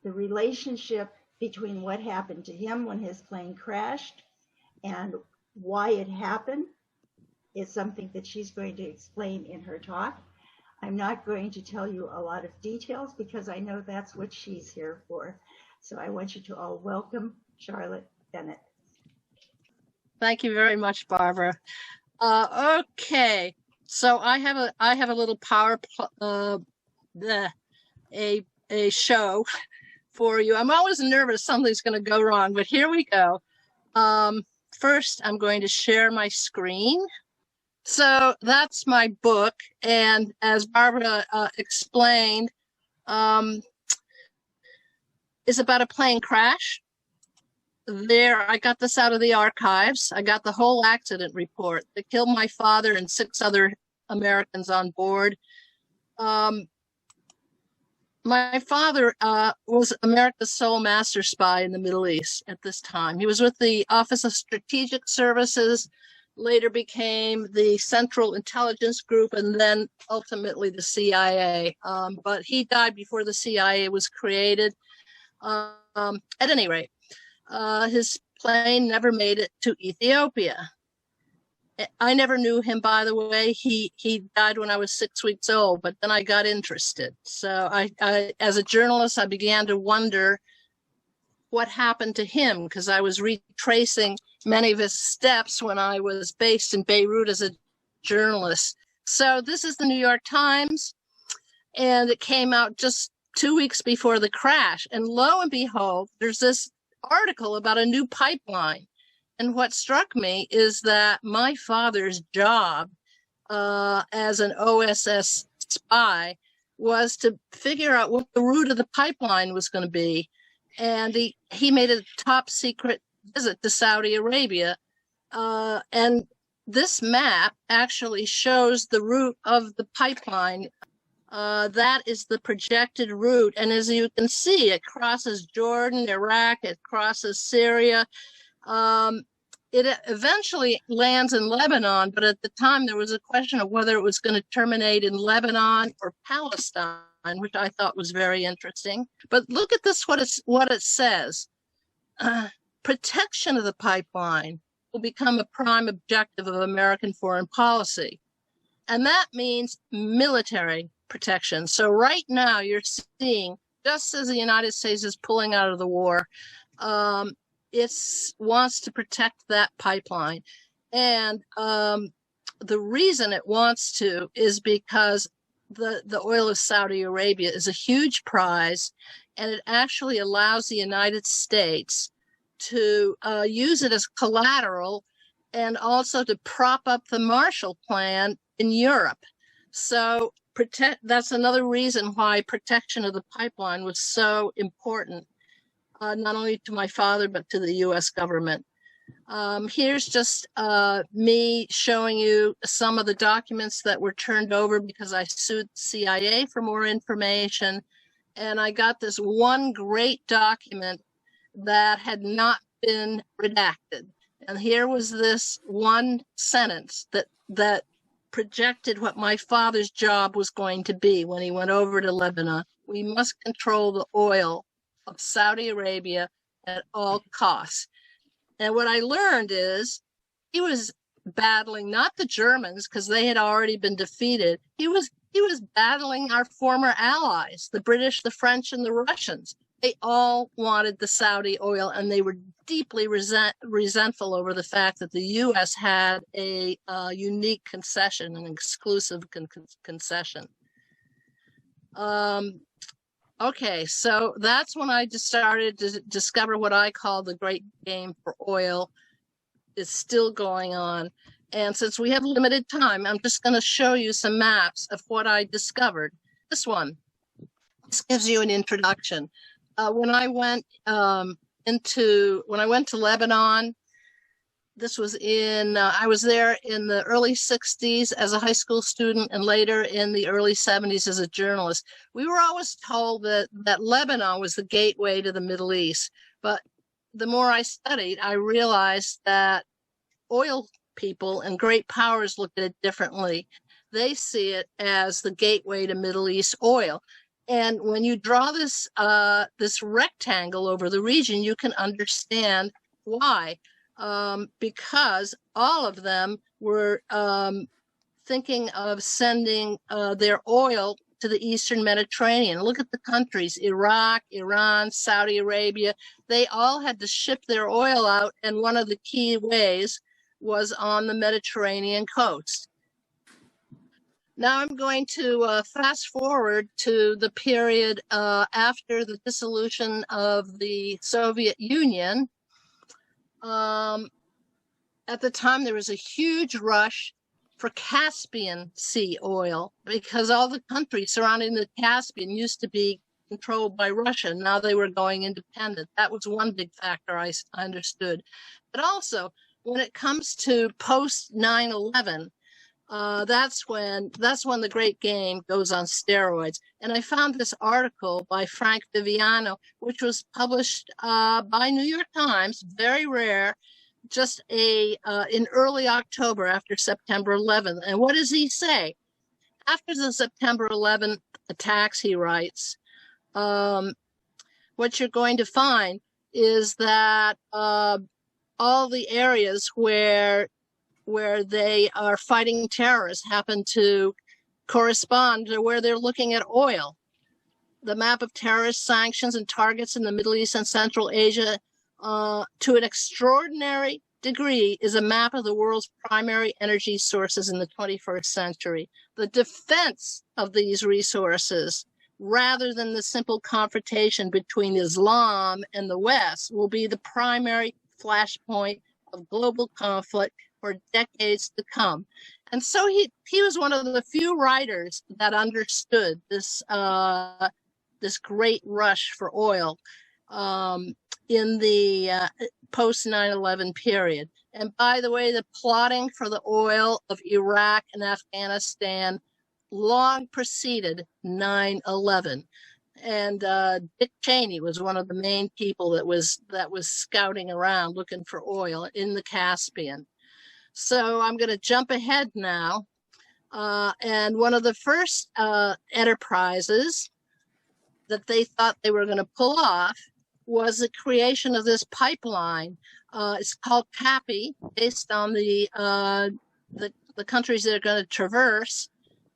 the relationship between what happened to him when his plane crashed and why it happened is something that she's going to explain in her talk. I'm not going to tell you a lot of details because I know that's what she's here for. So I want you to all welcome Charlotte Dennett. Thank you very much, Barbara. Okay, so I have a little a show for you. I'm always nervous something's going to go wrong, but here we go. First, I'm going to share my screen. So that's my book, and as Barbara explained, is about a plane crash. There, I got this out of the archives. I got the whole accident report. They killed my father and 6 other Americans on board. My father was America's sole master spy in the Middle East at this time. He was with the Office of Strategic Services, later became the Central Intelligence Group, and then ultimately the CIA. But he died before the CIA was created. At any rate, his plane never made it to Ethiopia. I never knew him, by the way. He died when I was 6 weeks old, but then I got interested. So I as a journalist, I began to wonder what happened to him, because I was retracing many of his steps when I was based in Beirut as a journalist. So this is the New York Times, and it came out just 2 weeks before the crash. And lo and behold, there's this article about a new pipeline. And what struck me is that my father's job as an OSS spy was to figure out what the route of the pipeline was going to be. And he made a top secret visit to Saudi Arabia. And this map actually shows the route of the pipeline. That is the projected route. And as you can see, it crosses Jordan, Iraq, it crosses Syria. It eventually lands in Lebanon, but at the time there was a question of whether it was going to terminate in Lebanon or Palestine, which I thought was very interesting. But look at this, what it says. Protection of the pipeline will become a prime objective of American foreign policy. And that means military protection. So right now you're seeing, just as the United States is pulling out of the war, it wants to protect that pipeline. And the reason it wants to is because the oil of Saudi Arabia is a huge prize, and it actually allows the United States to use it as collateral and also to prop up the Marshall Plan in Europe. So that's another reason why protection of the pipeline was so important, not only to my father, but to the US government. Here's just me showing you some of the documents that were turned over because I sued the CIA for more information. And I got this one great document that had not been redacted. And here was this one sentence that projected what my father's job was going to be when he went over to Lebanon. We must control the oil of Saudi Arabia at all costs. And what I learned is he was battling not the Germans, because they had already been defeated. He was battling our former allies, the British, the French, and the Russians. They all wanted the Saudi oil, and they were deeply resentful over the fact that the U.S. had a unique concession, an exclusive concession. Okay, so that's when I just started to discover what I call the great game for oil. It's still going on. And since we have limited time, I'm just going to show you some maps of what I discovered. This one, this gives you an introduction. When I went to Lebanon, this was I was there in the early 60s as a high school student and later in the early 70s as a journalist. We were always told that Lebanon was the gateway to the Middle East. But the more I studied, I realized that oil people and great powers look at it differently. They see it as the gateway to Middle East oil. And when you draw this rectangle over the region, you can understand why. Because all of them were thinking of sending their oil to the Eastern Mediterranean. Look at the countries: Iraq, Iran, Saudi Arabia. They all had to ship their oil out, and one of the key ways was on the Mediterranean coast. Now I'm going to fast forward to the period after the dissolution of the Soviet Union. At the time, there was a huge rush for Caspian Sea oil because all the countries surrounding the Caspian used to be controlled by Russia. Now they were going independent. That was one big factor I understood. But also, when it comes to post 9/11, that's when the great game goes on steroids. And I found this article by Frank Viviano, which was published by New York Times, very rare, just in early October after September 11th. And what does he say? After the September 11th attacks, he writes, what you're going to find is that all the areas where they are fighting terrorists happen to correspond to where they're looking at oil. The map of terrorist sanctions and targets in the Middle East and Central Asia, to an extraordinary degree, is a map of the world's primary energy sources in the 21st century. The defense of these resources, rather than the simple confrontation between Islam and the West, will be the primary flashpoint of global conflict for decades to come. And so he was one of the few writers that understood this great rush for oil in the post 9/11 period. And by the way, the plotting for the oil of Iraq and Afghanistan long preceded 9/11. And Dick Cheney was one of the main people that was scouting around looking for oil in the Caspian. So I'm going to jump ahead now. And one of the first enterprises that they thought they were going to pull off was the creation of this pipeline. It's called CAPI, based on the countries they're going to traverse.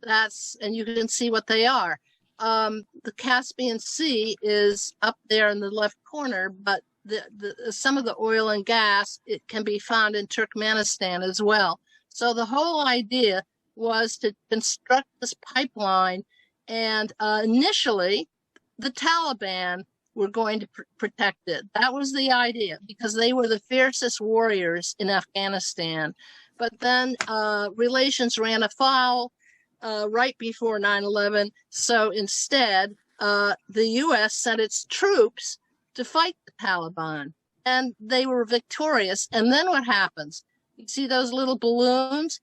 And you can see what they are. The Caspian Sea is up there in the left corner, but some of the oil and gas, it can be found in Turkmenistan as well. So the whole idea was to construct this pipeline, and initially the Taliban were going to protect it. That was the idea, because they were the fiercest warriors in Afghanistan. But then relations ran afoul right before 9/11. So instead, the U.S. sent its troops to fight the Taliban, and they were victorious. And then what happens? You see those little balloons?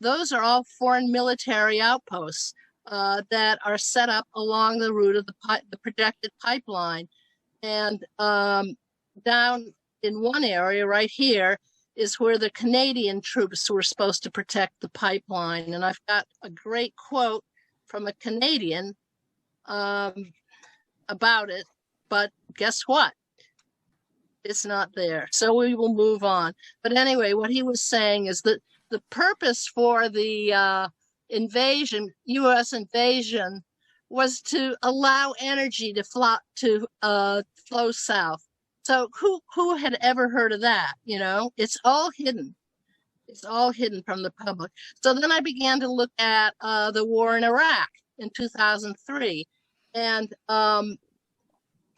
Those are all foreign military outposts that are set up along the route of the projected pipeline. And down in one area right here is where the Canadian troops were supposed to protect the pipeline. And I've got a great quote from a Canadian about it, but guess what? It's not there. So we will move on. But anyway, what he was saying is that the purpose for the invasion, U.S. invasion, was to allow energy to flow south. So who had ever heard of that? You know, it's all hidden. It's all hidden from the public. So then I began to look at the war in Iraq in 2003, and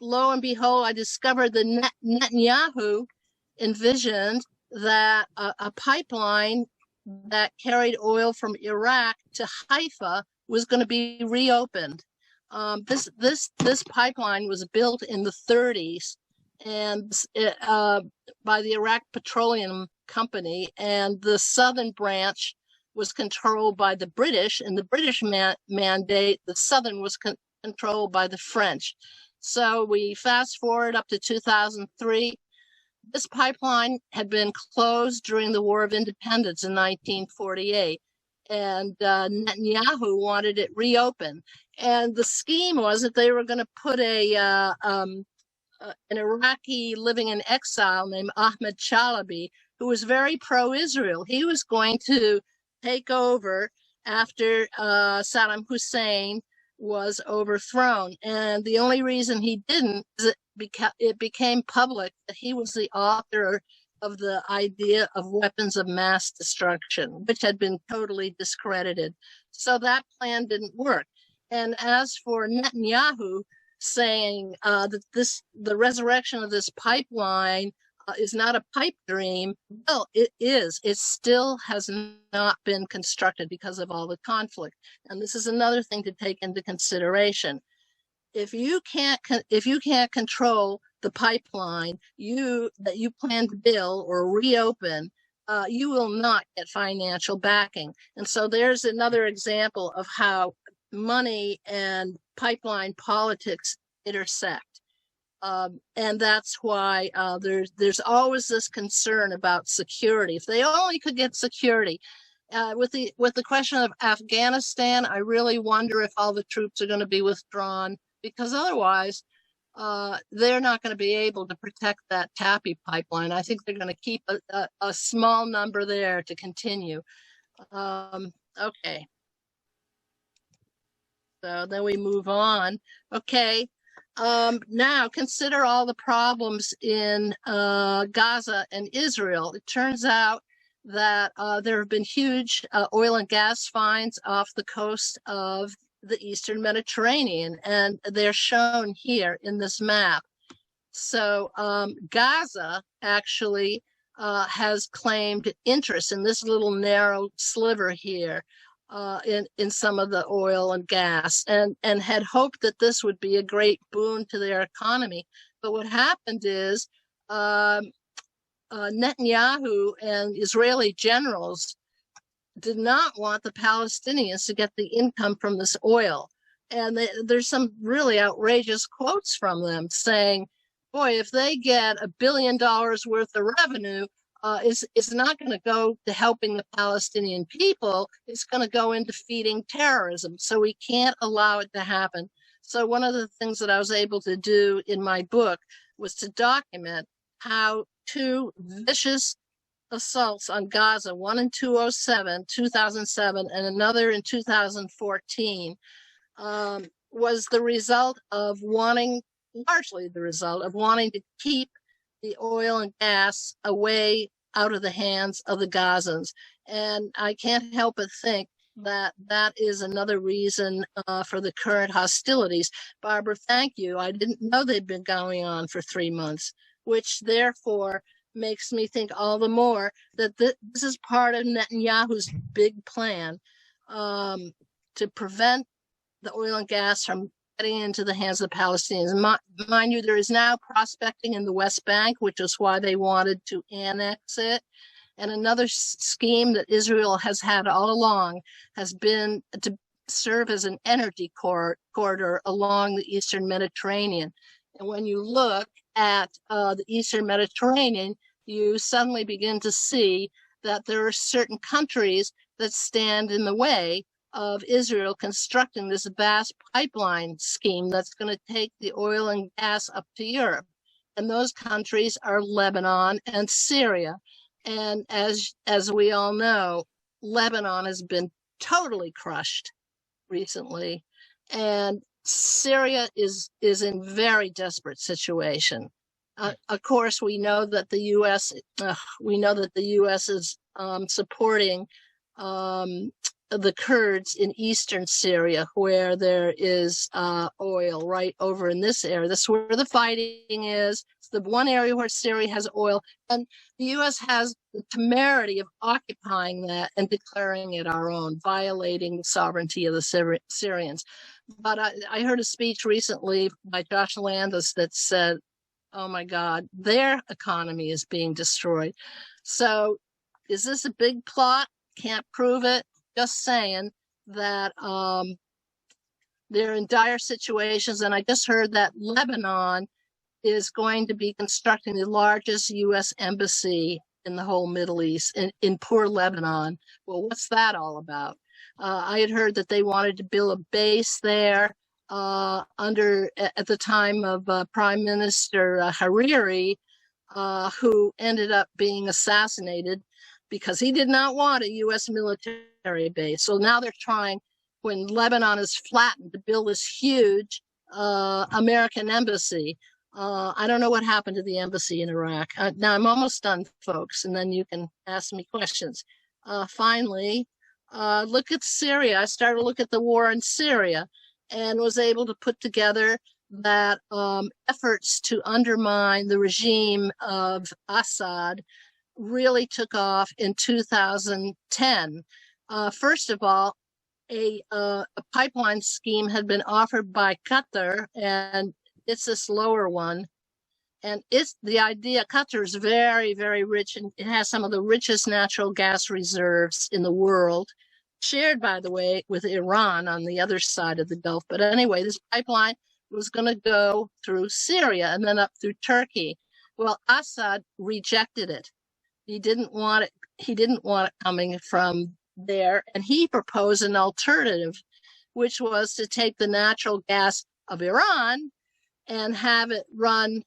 lo and behold, I discovered that Netanyahu envisioned that a pipeline that carried oil from Iraq to Haifa was going to be reopened. This pipeline was built in the 30s and by the Iraq Petroleum Company, and the southern branch was controlled by the British. And the British mandate, the southern was controlled by the French. So we fast forward up to 2003. This pipeline had been closed during the War of Independence in 1948, and Netanyahu wanted it reopened. And the scheme was that they were going to put an Iraqi living in exile named Ahmed Chalabi, who was very pro-Israel. He was going to take over after Saddam Hussein was overthrown. And the only reason he didn't is it became public that he was the author of the idea of weapons of mass destruction, which had been totally discredited. So that plan didn't work. And as for Netanyahu saying that the resurrection of this pipeline is not a pipe dream, well, it is. It still has not been constructed because of all the conflict. And this is another thing to take into consideration. If you can't control the pipeline that you plan to build or reopen, you will not get financial backing. And so there's another example of how money and pipeline politics intersect. And that's why there's always this concern about security. If they only could get security. With the question of Afghanistan, I really wonder if all the troops are going to be withdrawn, because otherwise they're not going to be able to protect that TAPI pipeline. I think they're going to keep a small number there to continue. Okay. So then we move on. Okay. Now consider all the problems in Gaza and Israel. It turns out that there have been huge oil and gas finds off the coast of the Eastern Mediterranean, and they're shown here in this map. So Gaza actually has claimed interest in this little narrow sliver here. In some of the oil and gas, and had hoped that this would be a great boon to their economy. But what happened is Netanyahu and Israeli generals did not want the Palestinians to get the income from this oil. And there's some really outrageous quotes from them saying, boy, if they get $1 billion worth of revenue, it's not going to go to helping the Palestinian people. It's going to go into feeding terrorism. So we can't allow it to happen. So one of the things that I was able to do in my book was to document how two vicious assaults on Gaza, one in 2007, and another in 2014, was the result of largely the result of wanting to keep the oil and gas away out of the hands of the Gazans. And I can't help but think that that is another reason for the current hostilities. Barbara, thank you. I didn't know they'd been going on for 3 months, which therefore makes me think all the more that this is part of Netanyahu's big plan to prevent the oil and gas from getting into the hands of the Palestinians. Mind you, there is now prospecting in the West Bank, which is why they wanted to annex it. And another scheme that Israel has had all along has been to serve as an energy corridor along the Eastern Mediterranean. And when you look at the Eastern Mediterranean, you suddenly begin to see that there are certain countries that stand in the way of Israel constructing this vast pipeline scheme that's going to take the oil and gas up to Europe. And those countries are Lebanon and Syria. And as we all know, Lebanon has been totally crushed recently, and Syria is in very desperate situation. Of course, we know that the U.S. Is supporting the Kurds in eastern Syria, where there is oil right over in this area. That's where the fighting is. It's the one area where Syria has oil, and the U.S. has the temerity of occupying that and declaring it our own, violating the sovereignty of the Syrians. But I heard a speech recently by Josh Landis that said, oh my God, their economy is being destroyed. So is this a big plot? Can't prove it. Just saying that they're in dire situations. And I just heard that Lebanon is going to be constructing the largest U.S. embassy in the whole Middle East, in poor Lebanon. Well, what's that all about? I had heard that they wanted to build a base there at the time of Prime Minister Hariri, who ended up being assassinated because he did not want a U.S. military base. So now they're trying, when Lebanon is flattened, to build this huge American embassy. I don't know what happened to the embassy in Iraq. Now I'm almost done, folks, and then you can ask me questions. Finally, look at Syria. I started to look at the war in Syria and was able to put together that efforts to undermine the regime of Assad really took off in 2010. First of all, a pipeline scheme had been offered by Qatar, and it's this lower one. And it's the idea, Qatar is very, very rich, and it has some of the richest natural gas reserves in the world, shared, by the way, with Iran on the other side of the Gulf. But anyway, this pipeline was going to go through Syria and then up through Turkey. Well, Assad rejected it. He didn't want it. He didn't want it coming from there. And he proposed an alternative, which was to take the natural gas of Iran and have it run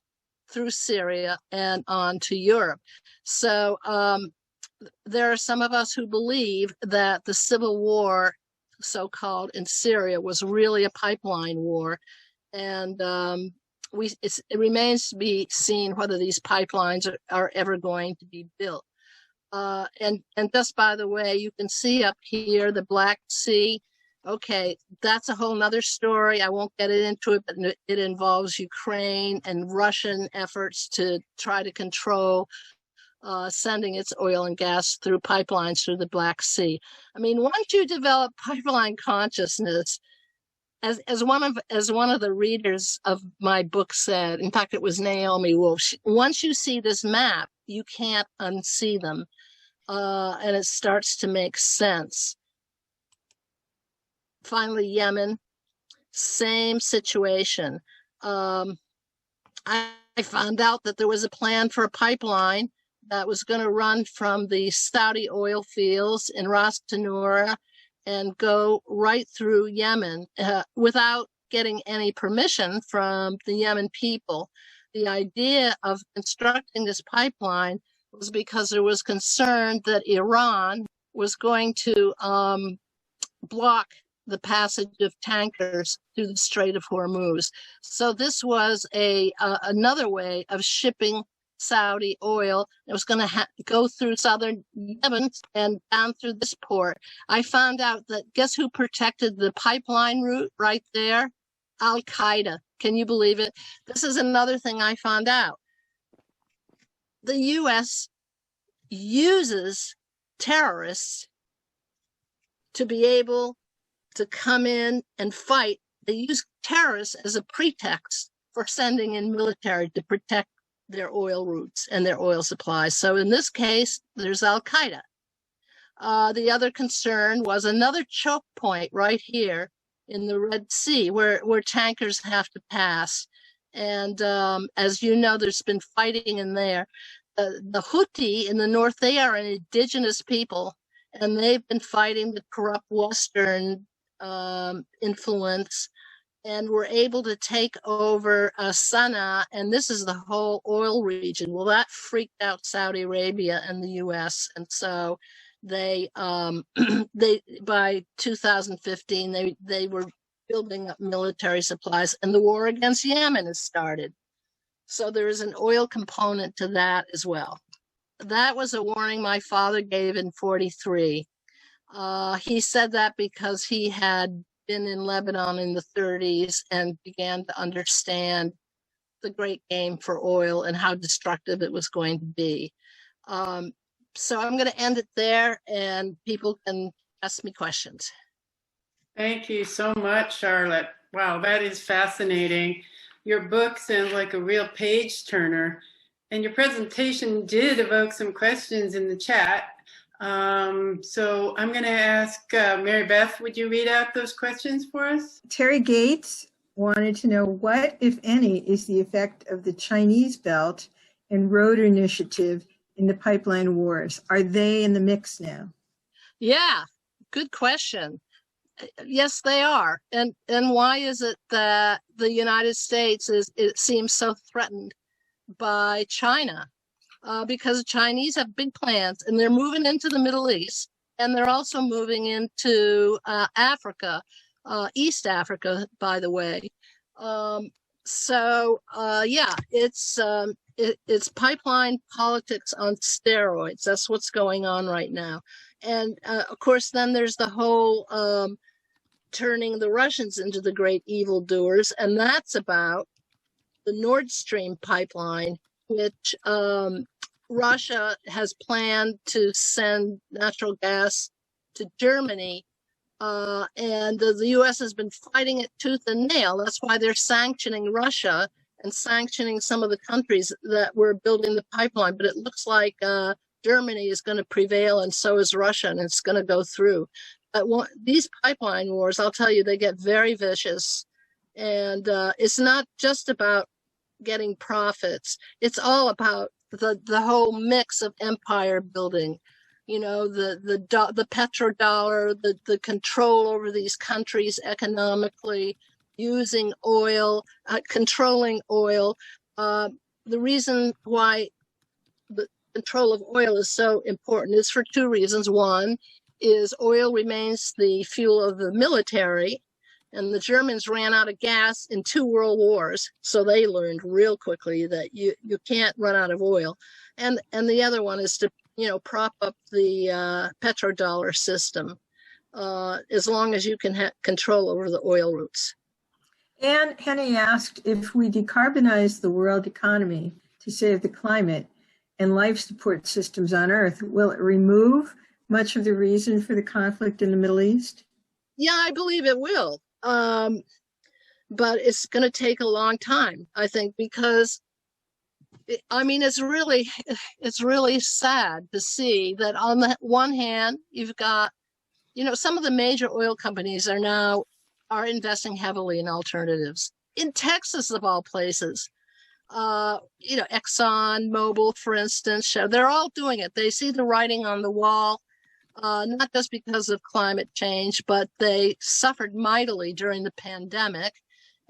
through Syria and on to Europe. So there are some of us who believe that the civil war, so-called, in Syria was really a pipeline war. And it remains to be seen whether these pipelines are ever going to be built. And just by the way, you can see up here the Black Sea. Okay, that's a whole nother story. I won't get into it, but it involves Ukraine and Russian efforts to try to control sending its oil and gas through pipelines through the Black Sea. I mean, once you develop pipeline consciousness, as one of the readers of my book said, in fact, it was Naomi Wolf, once you see this map, you can't unsee them, and it starts to make sense. Finally, Yemen, same situation. I found out that there was a plan for a pipeline that was going to run from the Saudi oil fields in Ras Tanura and go right through Yemen without getting any permission from the Yemen people. The idea of constructing this pipeline was because there was concern that Iran was going to block the passage of tankers through the Strait of Hormuz. So this was another way of shipping Saudi oil. It was going to go through southern Yemen and down through this port. I found out that guess who protected the pipeline route right there? Al-Qaeda. Can you believe it? This is another thing I found out. The U.S. uses terrorists to be able to come in and fight. They use terrorists as a pretext for sending in military to protect their oil routes and their oil supplies. So in this case, there's Al-Qaeda. The other concern was another choke point right here in the Red Sea where tankers have to pass. And as you know, there's been fighting in there. The Houthi in the north, they are an indigenous people, and they've been fighting the corrupt Western influence and were able to take over Sana'a, and this is the whole oil region. Well, that freaked out Saudi Arabia and the U.S., and so they by 2015 they were building up military supplies, and the war against Yemen has started. So there is an oil component to that as well. That was a warning my father gave in 43. He said that because he had been in Lebanon in the 30s and began to understand the great game for oil and how destructive it was going to be. So I'm going to end it there, and people can ask me questions. Thank you so much, Charlotte. Wow, that is fascinating. Your book sounds like a real page turner, and your presentation did evoke some questions in the chat. So I'm going to ask Mary Beth, would you read out those questions for us? Terry Gates wanted to know what, if any, is the effect of the Chinese Belt and Road Initiative in the pipeline wars? Are they in the mix now? Yeah, good question. Yes, they are. And why is it that the United States it seems so threatened by China? Because the Chinese have big plans, and they're moving into the Middle East, and they're also moving into Africa, East Africa, by the way. Yeah, it's pipeline politics on steroids. That's what's going on right now. And of course, then there's the whole turning the Russians into the great evildoers, and that's about the Nord Stream pipeline, which Russia has planned to send natural gas to Germany, and the U.S. has been fighting it tooth and nail. That's why they're sanctioning Russia and sanctioning some of the countries that were building the pipeline. But it looks like Germany is going to prevail, and so is Russia, and it's going to go through. These pipeline wars, I'll tell you, they get very vicious, and it's not just about getting profits. It's all about the whole mix of empire building. You know, the petrodollar, the control over these countries economically, using oil, controlling oil. The reason why the control of oil is so important is for two reasons. One is oil remains the fuel of the military, and the Germans ran out of gas in 2 world wars, so they learned real quickly that you can't run out of oil. And the other one is to, you know, prop up the petrodollar system as long as you can have control over the oil routes. And Henny asked, if we decarbonize the world economy to save the climate and life support systems on Earth, will it remove much of the reason for the conflict in the Middle East? Yeah, I believe it will. But it's going to take a long time, I think, because I mean, it's really sad to see that on the one hand, you've got, you know, some of the major oil companies are investing heavily in alternatives. In Texas, of all places, you know, Exxon, Mobil, for instance, they're all doing it. They see the writing on the wall. Not just because of climate change, but they suffered mightily during the pandemic,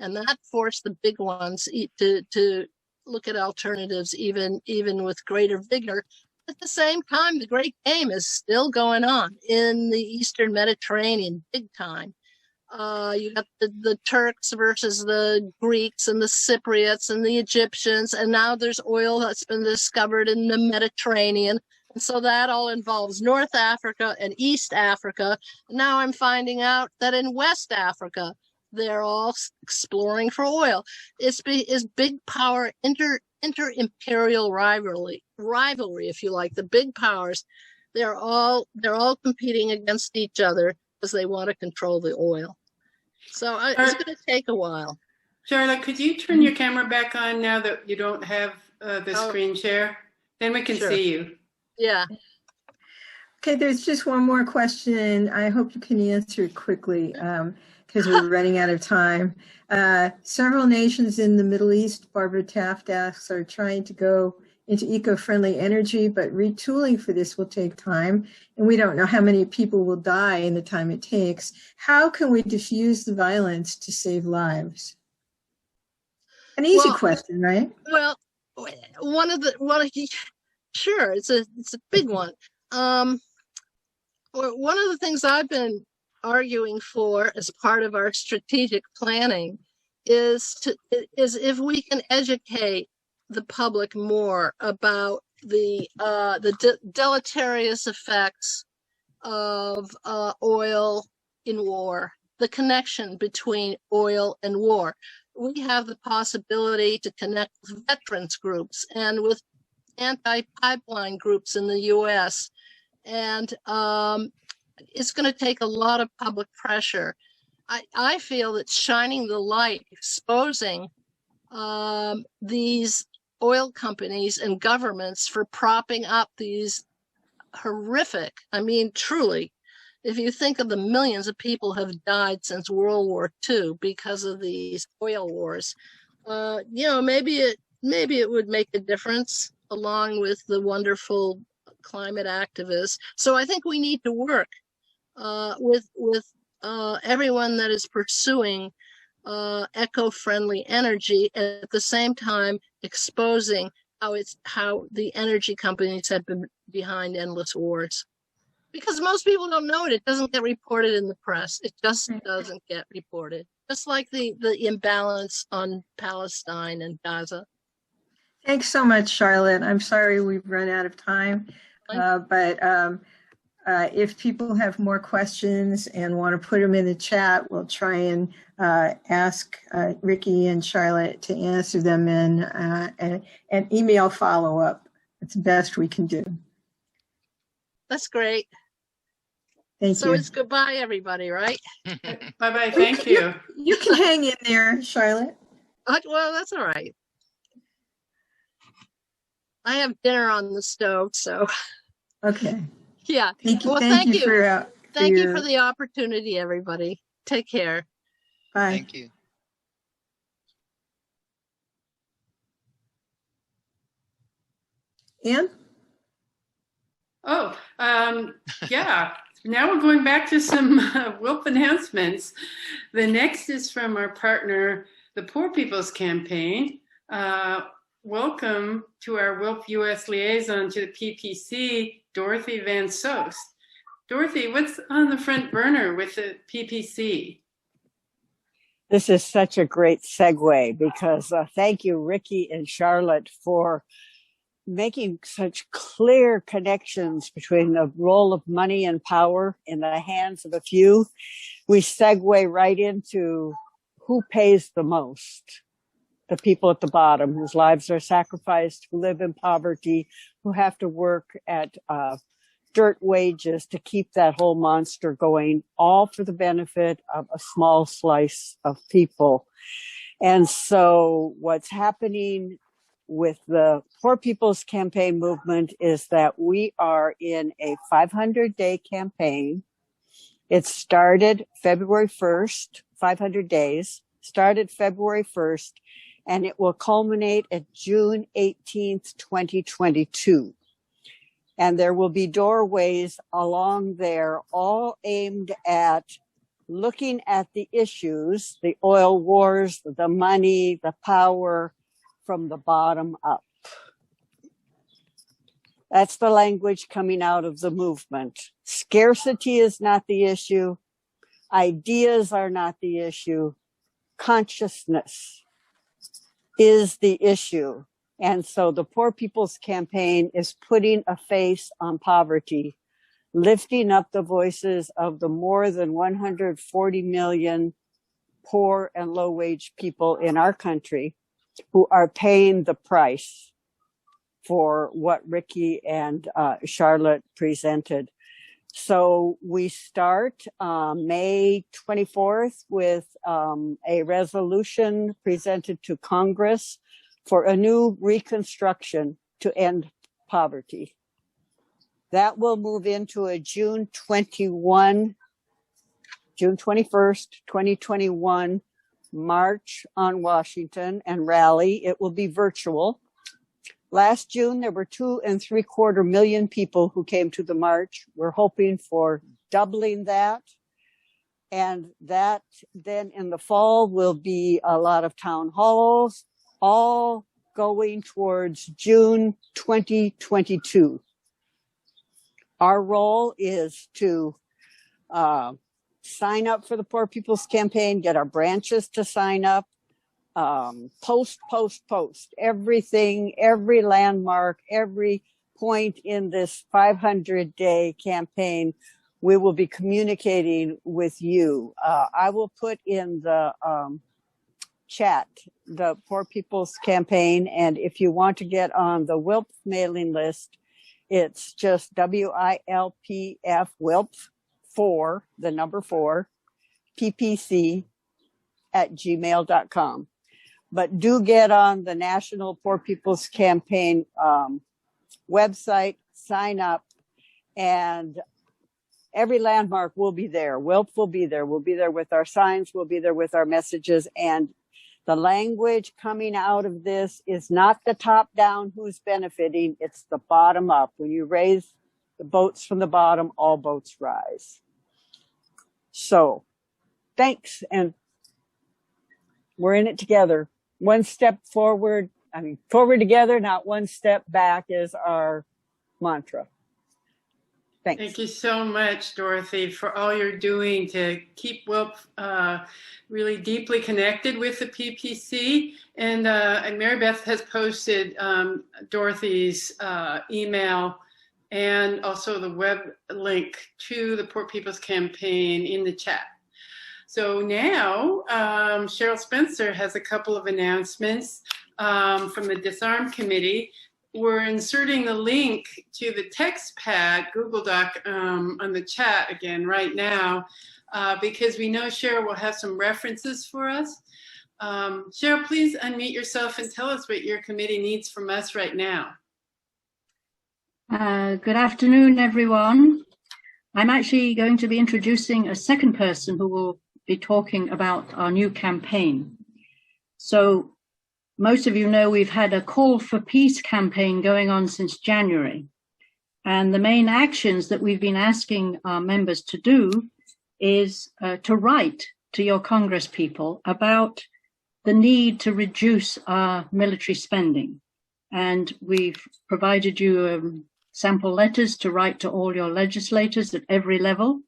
and that forced the big ones to look at alternatives even with greater vigor. At the same time, the great game is still going on in the Eastern Mediterranean, big time. You got the Turks versus the Greeks and the Cypriots and the Egyptians, and now there's oil that's been discovered in the Mediterranean. And so that all involves North Africa and East Africa. Now I'm finding out that in West Africa, they're all exploring for oil. It's big power, inter-imperial rivalry, if you like. The big powers, they're all competing against each other because they want to control the oil. So it's going to take a while. Charlotte, could you turn your camera back on now that you don't have the screen share? Then we can see you. Yeah. Okay, there's just one more question. I hope you can answer it quickly because we're running out of time. Several nations in the Middle East, Barbara Taft asks, are trying to go into eco-friendly energy, but retooling for this will take time, and we don't know how many people will die in the time it takes. How can we diffuse the violence to save lives? An easy question, right? Well, sure, it's a big one. One of the things I've been arguing for as part of our strategic planning is if we can educate the public more about the deleterious effects of oil in war, the connection between oil and war. We have the possibility to connect with veterans groups and with anti-pipeline groups in the U.S. And it's going to take a lot of public pressure. I feel that shining the light, exposing these oil companies and governments for propping up these horrific, I mean, truly, if you think of the millions of people have died since World War II because of these oil wars, maybe it would make a difference along with the wonderful climate activists. So I think we need to work with everyone that is pursuing eco-friendly energy, at the same time exposing how the energy companies have been behind endless wars. Because most people don't know it. It doesn't get reported in the press. It just doesn't get reported. Just like the imbalance on Palestine and Gaza. Thanks so much, Charlotte. I'm sorry we've run out of time, but if people have more questions and want to put them in the chat, we'll try and ask Ricky and Charlotte to answer them and email follow-up. It's the best we can do. That's great. Thank you. So it's goodbye, everybody, right? Bye-bye. Thank you. You can hang in there, Charlotte. Well, that's all right. I have dinner on the stove, so. Okay. Yeah. Thank you. Well, thank you for thank you for the opportunity, everybody. Take care. Bye. Thank you. Ann? Oh, yeah. Now we're going back to some WILPF announcements. The next is from our partner, the Poor People's Campaign. Welcome to our WILPF U.S. liaison to the PPC, Dorothy Van Soest. Dorothy, what's on the front burner with the PPC? This is such a great segue because thank you, Ricky and Charlotte, for making such clear connections between the role of money and power in the hands of a few. We segue right into who pays the most. The people at the bottom whose lives are sacrificed, who live in poverty, who have to work at dirt wages to keep that whole monster going, all for the benefit of a small slice of people. And so what's happening with the Poor People's Campaign movement is that we are in a 500-day campaign. It started February 1st, 500 days, started February 1st, and it will culminate at June 18th, 2022. And there will be doorways along there, all aimed at looking at the issues, the oil wars, the money, the power, from the bottom up. That's the language coming out of the movement. Scarcity is not the issue. Ideas are not the issue. Consciousness is the issue. And so the Poor People's Campaign is putting a face on poverty, lifting up the voices of the more than 140 million poor and low-wage people in our country who are paying the price for what Ricky and Charlotte presented. So we start May 24th with a resolution presented to Congress for a new reconstruction to end poverty. That will move into a June 21st, 2021 march on Washington and rally. It will be virtual. Last June, there were 2.75 million people who came to the march. We're hoping for doubling that. And that then in the fall will be a lot of town halls, all going towards June 2022. Our role is to sign up for the Poor People's Campaign, get our branches to sign up, post everything, every landmark, every point in this 500-day campaign. We will be communicating with you. I will put in the chat the Poor People's Campaign, and if you want to get on the WILPF mailing list, it's just WILPF, WILPF 4, the number 4, PPC @gmail.com. But do get on the National Poor People's Campaign website, sign up, and every landmark will be there. WILPF will be there. We'll be there with our signs. We'll be there with our messages. And the language coming out of this is not the top down who's benefiting. It's the bottom up. When you raise the boats from the bottom, all boats rise. So thanks. And we're in it together. One step forward. Forward together, not one step back is our mantra. Thanks. Thank you so much, Dorothy, for all you're doing to keep WILPF really deeply connected with the PPC. And Mary Beth has posted Dorothy's email and also the web link to the Poor People's Campaign in the chat. So now Cheryl Spencer has a couple of announcements from the Disarm Committee. We're inserting the link to the text pad, Google Doc, on the chat again right now, because we know Cheryl will have some references for us. Cheryl, please unmute yourself and tell us what your committee needs from us right now. Good afternoon, everyone. I'm actually going to be introducing a second person who will be talking about our new campaign. So most of you know we've had a Call for Peace campaign going on since January. And the main actions that we've been asking our members to do is to write to your Congress people about the need to reduce our military spending. And we've provided you sample letters to write to all your legislators at every level.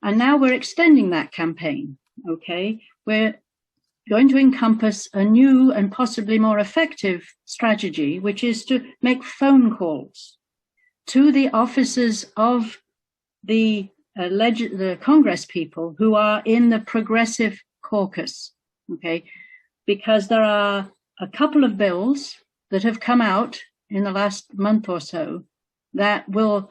And now we're extending that campaign, okay? We're going to encompass a new and possibly more effective strategy, which is to make phone calls to the officers of the Congress people who are in the Progressive Caucus, okay? Because there are a couple of bills that have come out in the last month or so that will,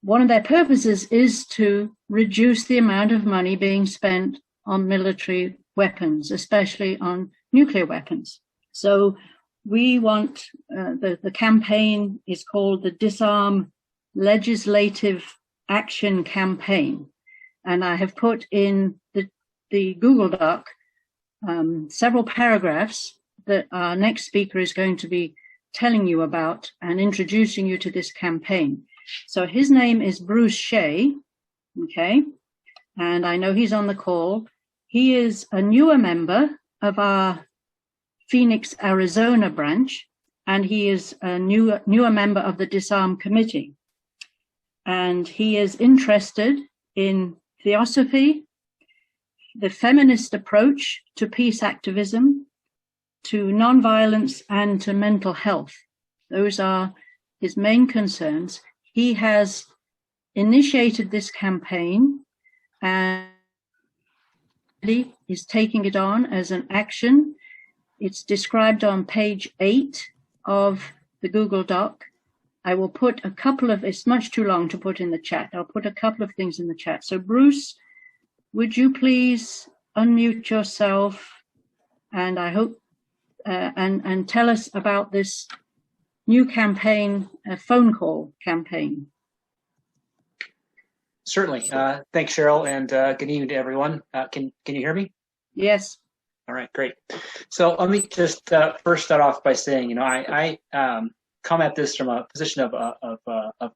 one of their purposes is to reduce the amount of money being spent on military weapons, especially on nuclear weapons. So we want, the campaign is called the Disarm Legislative Action Campaign. And I have put in the Google Doc several paragraphs that our next speaker is going to be telling you about and introducing you to this campaign. So his name is Bruce Shea, okay? And I know he's on the call. He is a newer member of our Phoenix, Arizona branch, and he is a newer member of the Disarm Committee. And he is interested in theosophy, the feminist approach to peace activism, to nonviolence, and to mental health. Those are his main concerns. He has initiated this campaign and is taking it on as an action. It's described on page 8 of the Google Doc. I will put a couple of, it's much too long to put in the chat. I'll put a couple of things in the chat. So Bruce, would you please unmute yourself, and I hope, and tell us about this new campaign, phone call campaign. Certainly. Thanks, Cheryl, and good evening to everyone. Can you hear me? Yes. All right, great. So let me just first start off by saying, I come at this from a position of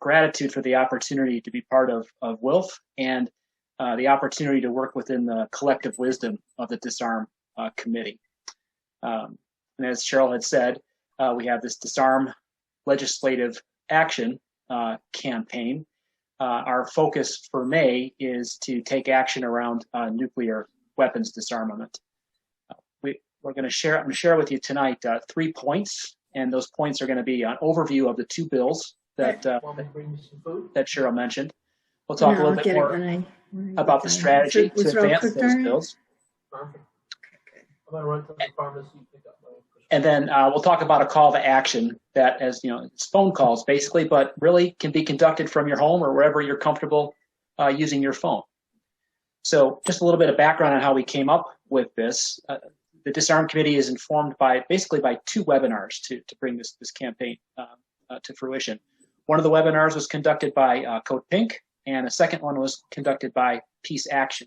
gratitude for the opportunity to be part of WILF and the opportunity to work within the collective wisdom of the Disarm Committee. And as Cheryl had said, we have this Disarm legislative action campaign. Our focus for May is to take action around nuclear weapons disarmament. I'm going to share with you tonight 3 points, and those points are going to be an overview of the 2 bills that Cheryl mentioned. We'll talk a little bit more about the strategy to advance those bills. And then we'll talk about a call to action that, as you know, it's phone calls basically, but really can be conducted from your home or wherever you're comfortable using your phone. So just a little bit of background on how we came up with this. The Disarm Committee is informed by 2 webinars to bring this campaign to fruition. One of the webinars was conducted by Code Pink, and a second one was conducted by Peace Action.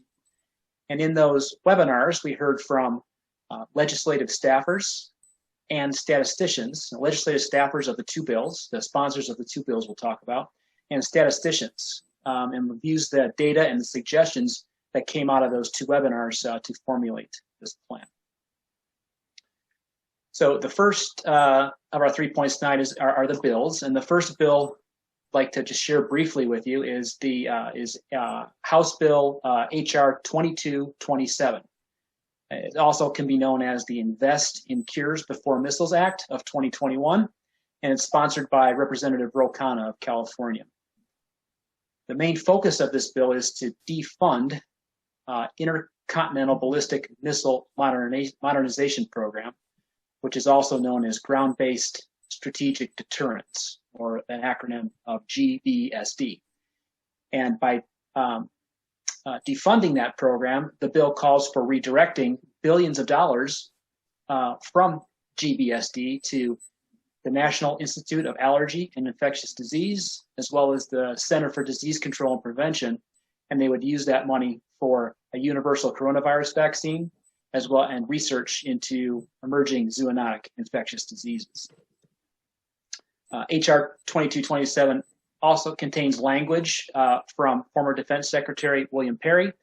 And in those webinars, we heard from legislative staffers and statisticians, legislative staffers of the 2 bills, the sponsors of the 2 bills we'll talk about, and statisticians, and reviews the data and the suggestions that came out of those 2 webinars to formulate this plan. So the first of our 3 points tonight are the bills, and the first bill I'd like to just share briefly with you is the House Bill HR 2227. It also can be known as the Invest in Cures Before Missiles Act of 2021, and it's sponsored by Representative Ro Khanna of California. The main focus of this bill is to defund Intercontinental Ballistic Missile Modernization Program, which is also known as Ground-Based Strategic Deterrence, or an acronym of GBSD. And by defunding that program, the bill calls for redirecting billions of dollars from GBSD to the National Institute of Allergy and Infectious Disease, as well as the Center for Disease Control and Prevention, and they would use that money for a universal coronavirus vaccine, as well, and research into emerging zoonotic infectious diseases. HR 2227 also contains language from former Defense Secretary William Perry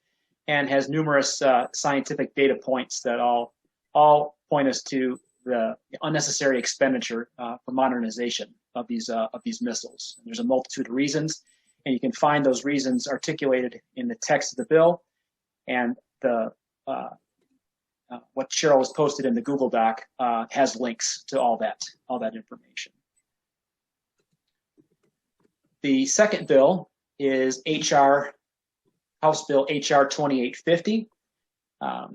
and has numerous scientific data points that all point us to the unnecessary expenditure for modernization of these missiles. And there's a multitude of reasons, and you can find those reasons articulated in the text of the bill, and the what Cheryl has posted in the Google Doc has links to all that information. The second bill is House Bill HR 2850. I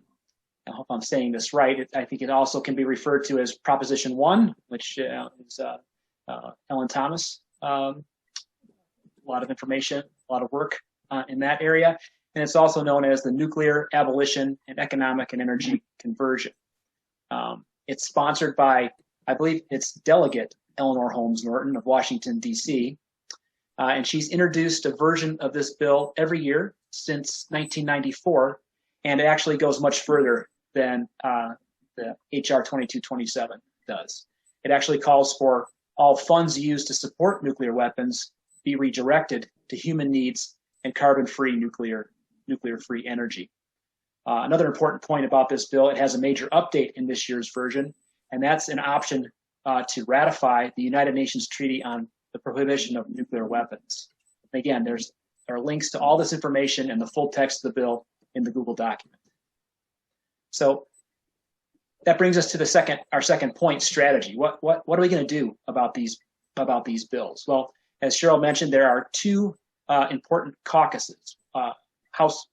hope I'm saying this right. I think it also can be referred to as Proposition 1, which is Ellen Thomas. A lot of information, a lot of work in that area. And it's also known as the Nuclear Abolition and Economic and Energy Conversion. It's sponsored by, I believe it's Delegate Eleanor Holmes Norton of Washington, D.C., and she's introduced a version of this bill every year since 1994, and it actually goes much further than the HR 2227 does. It actually calls for all funds used to support nuclear weapons be redirected to human needs and carbon-free nuclear-free energy. Another important point about this bill, it has a major update in this year's version, and that's an option to ratify the United Nations Treaty on the Prohibition of Nuclear Weapons. Again, there are links to all this information and the full text of the bill in the Google document. So that brings us to our second point, strategy. What are we going to do about these bills? Well, as Cheryl mentioned, there are 2 important caucuses, House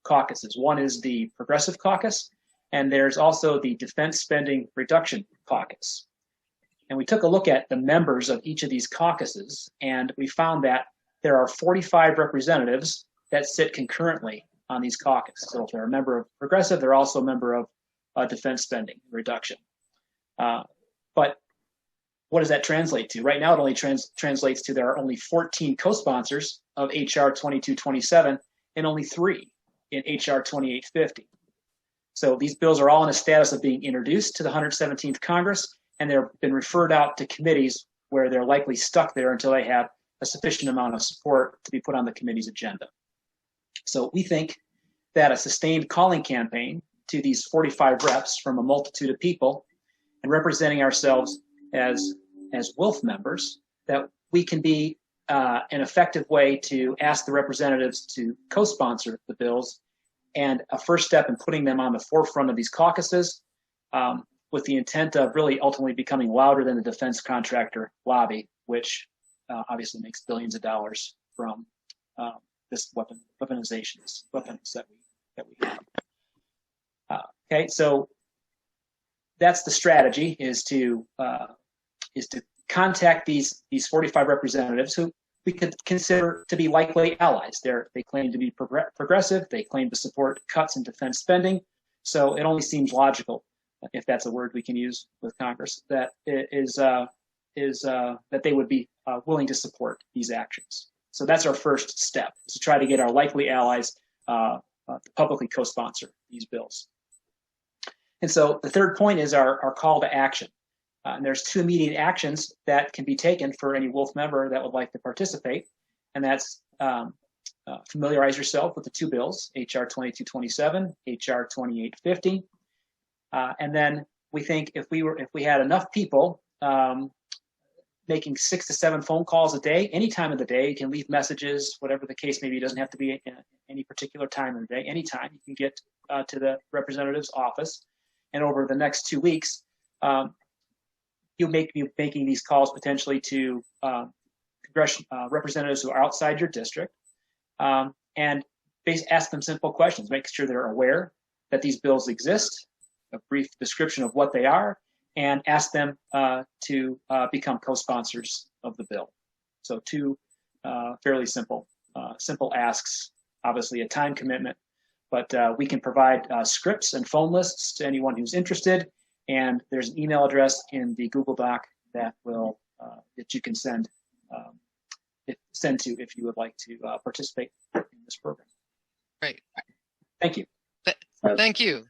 caucuses. One is the Progressive Caucus, and there's also the Defense Spending Reduction Caucus. And we took a look at the members of each of these caucuses, and we found that there are 45 representatives that sit concurrently on these caucuses. So if they're a member of Progressive, they're also a member of Defense Spending Reduction. But what does that translate to? Right now, it only translates to there are only 14 co-sponsors of HR 2227 and only 3 in HR 2850. So these bills are all in a status of being introduced to the 117th Congress, and they've been referred out to committees where they're likely stuck there until they have a sufficient amount of support to be put on the committee's agenda. So we think that a sustained calling campaign to these 45 reps from a multitude of people and representing ourselves as WILF members, that we can be an effective way to ask the representatives to co-sponsor the bills, and a first step in putting them on the forefront of these caucuses, with the intent of really ultimately becoming louder than the defense contractor lobby, which obviously makes billions of dollars from this weapons that we have. Okay, so that's the strategy: is to contact these 45 representatives who we could consider to be likely allies. They claim to be progressive. They claim to support cuts in defense spending. So it only seems logical, if that's a word we can use with Congress, that that they would be willing to support these actions. So that's our first step, is to try to get our likely allies to publicly co-sponsor these bills. And so the third point is our call to action. And there's two immediate actions that can be taken for any WILF member that would like to participate. And that's familiarize yourself with the two bills, HR 2227, HR 2850. And then we think if we had enough people making 6 to 7 phone calls a day, any time of the day, you can leave messages, whatever the case may be. It doesn't have to be any particular time of the day. Anytime you can get to the representative's office. And over the next 2 weeks, you'll be making these calls potentially to representatives who are outside your district, and ask them simple questions. Make sure they're aware that these bills exist, a brief description of what they are, and ask them to become co-sponsors of the bill. So two fairly simple asks, obviously a time commitment, but we can provide scripts and phone lists to anyone who's interested. And there's an email address in the Google Doc that will that you can send to if you would like to participate in this program. Great. Thank you.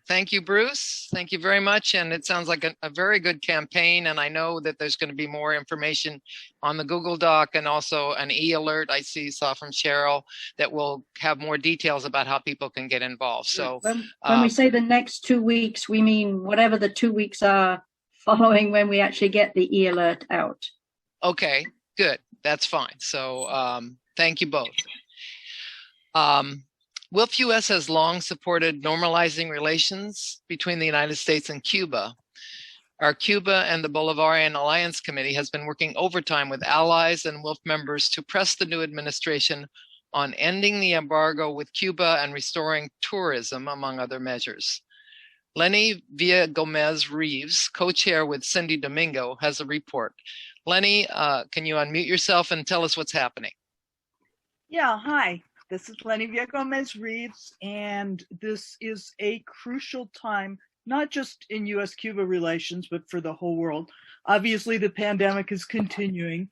Thank you, Bruce. Thank you very much. And it sounds like a very good campaign. And I know that there's going to be more information on the Google Doc and also an e-alert I saw from Cheryl that will have more details about how people can get involved. So when we say the next 2 weeks, we mean whatever the 2 weeks are following when we actually get the e-alert out. Okay, good. That's fine. So thank you both. WILF US has long supported normalizing relations between the United States and Cuba. Our Cuba and the Bolivarian Alliance Committee has been working overtime with allies and WILF members to press the new administration on ending the embargo with Cuba and restoring tourism, among other measures. Lenny Villagomez-Reeves, co-chair with Cindy Domingo, has a report. Lenny, can you unmute yourself and tell us what's happening? Yeah, hi. This is Lenny Villagomez-Reeves, and this is a crucial time, not just in U.S.-Cuba relations, but for the whole world. Obviously, the pandemic is continuing.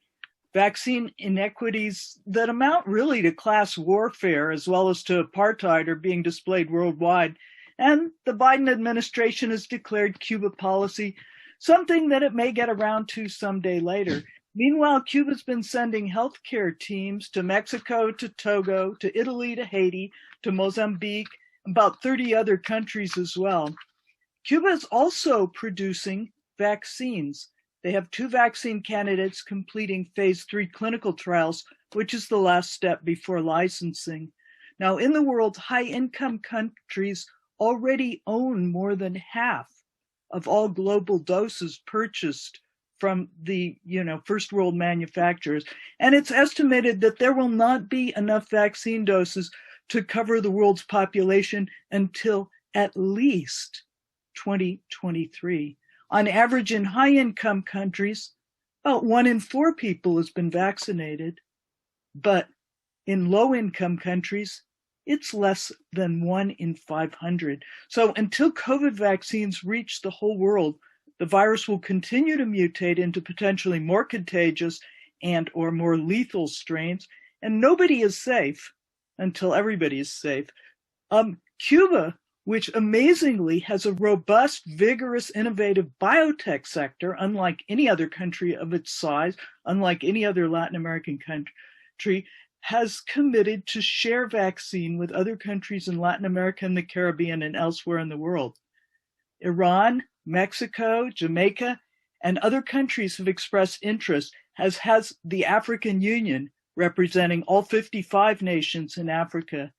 Vaccine inequities that amount really to class warfare as well as to apartheid are being displayed worldwide. And the Biden administration has declared Cuba policy something that it may get around to someday later. Meanwhile, Cuba's been sending healthcare teams to Mexico, to Togo, to Italy, to Haiti, to Mozambique, about 30 other countries as well. Cuba is also producing vaccines. They have 2 vaccine candidates completing phase 3 clinical trials, which is the last step before licensing. Now, in the world, high-income countries already own more than half of all global doses purchased from the first world manufacturers. And it's estimated that there will not be enough vaccine doses to cover the world's population until at least 2023. On average, in high-income countries, about 1 in 4 people has been vaccinated. But in low-income countries, it's less than 1 in 500. So until COVID vaccines reach the whole world, the virus will continue to mutate into potentially more contagious and or more lethal strains, and nobody is safe until everybody is safe. Cuba which amazingly has a robust, vigorous, innovative biotech sector, unlike any other country of its size, unlike any other Latin American country, has committed to share vaccine with other countries in Latin America and the Caribbean and elsewhere in the world. Iran, Mexico, Jamaica, and other countries have expressed interest, as has the African Union, representing all 55 nations in Africa.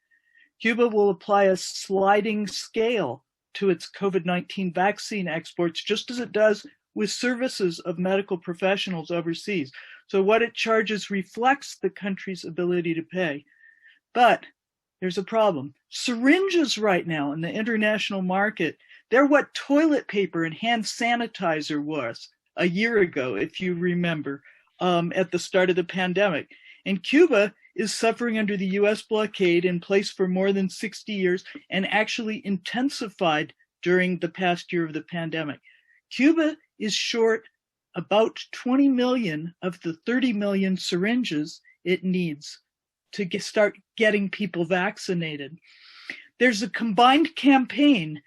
Cuba will apply a sliding scale to its COVID-19 vaccine exports, just as it does with services of medical professionals overseas. So what it charges reflects the country's ability to pay. But there's a problem. Syringes right now in the international market, they're what toilet paper and hand sanitizer was a year ago, if you remember, at the start of the pandemic. And Cuba is suffering under the US blockade in place for more than 60 years and actually intensified during the past year of the pandemic. Cuba is short about 20 million of the 30 million syringes it needs to start getting people vaccinated. There's a combined campaign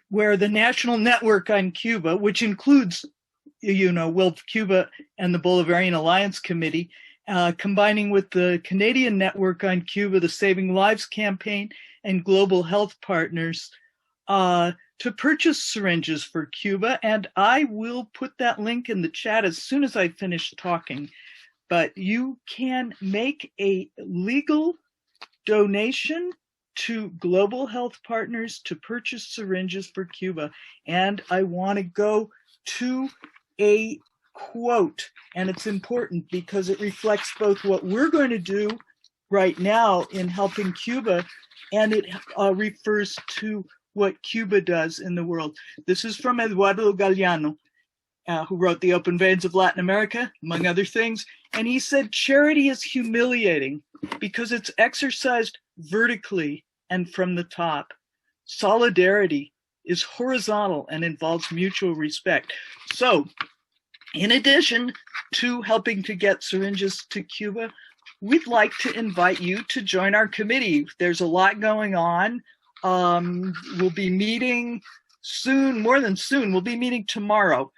where the National Network on Cuba, which includes, WILPF Cuba and the Bolivarian Alliance Committee, combining with the Canadian Network on Cuba, the Saving Lives Campaign, and Global Health Partners, to purchase syringes for Cuba. And I will put that link in the chat as soon as I finish talking. But you can make a legal donation to Global Health Partners to purchase syringes for Cuba. And I want to go to a quote, and it's important because it reflects both what we're going to do right now in helping Cuba, and it refers to what Cuba does in the world. This is from Eduardo Galeano, who wrote The Open Veins of Latin America, among other things. And he said, charity is humiliating because it's exercised vertically and from the top. Solidarity is horizontal and involves mutual respect. So, in addition to helping to get syringes to Cuba, we'd like to invite you to join our committee. There's a lot going on. We'll be meeting soon, more than soon. We'll be meeting tomorrow.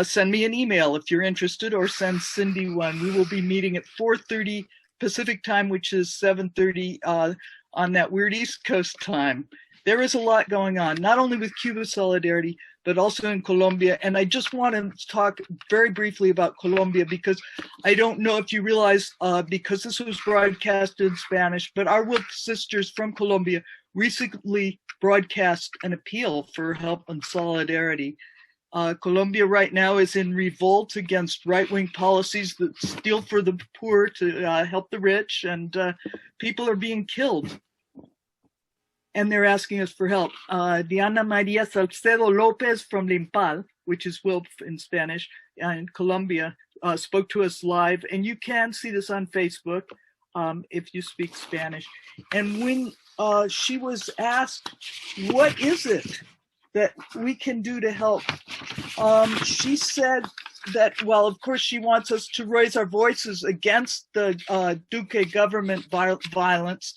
Send me an email if you're interested, or send Cindy one. We will be meeting at 4:30 Pacific time, which is 7:30 on that weird East Coast time. There is a lot going on, not only with Cuba solidarity, but also in Colombia. And I just want to talk very briefly about Colombia, because I don't know if you realize, because this was broadcast in Spanish, but our WILPF sisters from Colombia recently broadcast an appeal for help and solidarity. Colombia right now is in revolt against right-wing policies that steal for the poor to help the rich, and people are being killed. And they're asking us for help. Diana Maria Salcedo Lopez from Limpal, which is WILPF in Spanish, in Colombia, spoke to us live. And you can see this on Facebook if you speak Spanish. And when she was asked, what is it that we can do to help? She said that, well, of course, she wants us to raise our voices against the Duque government violence.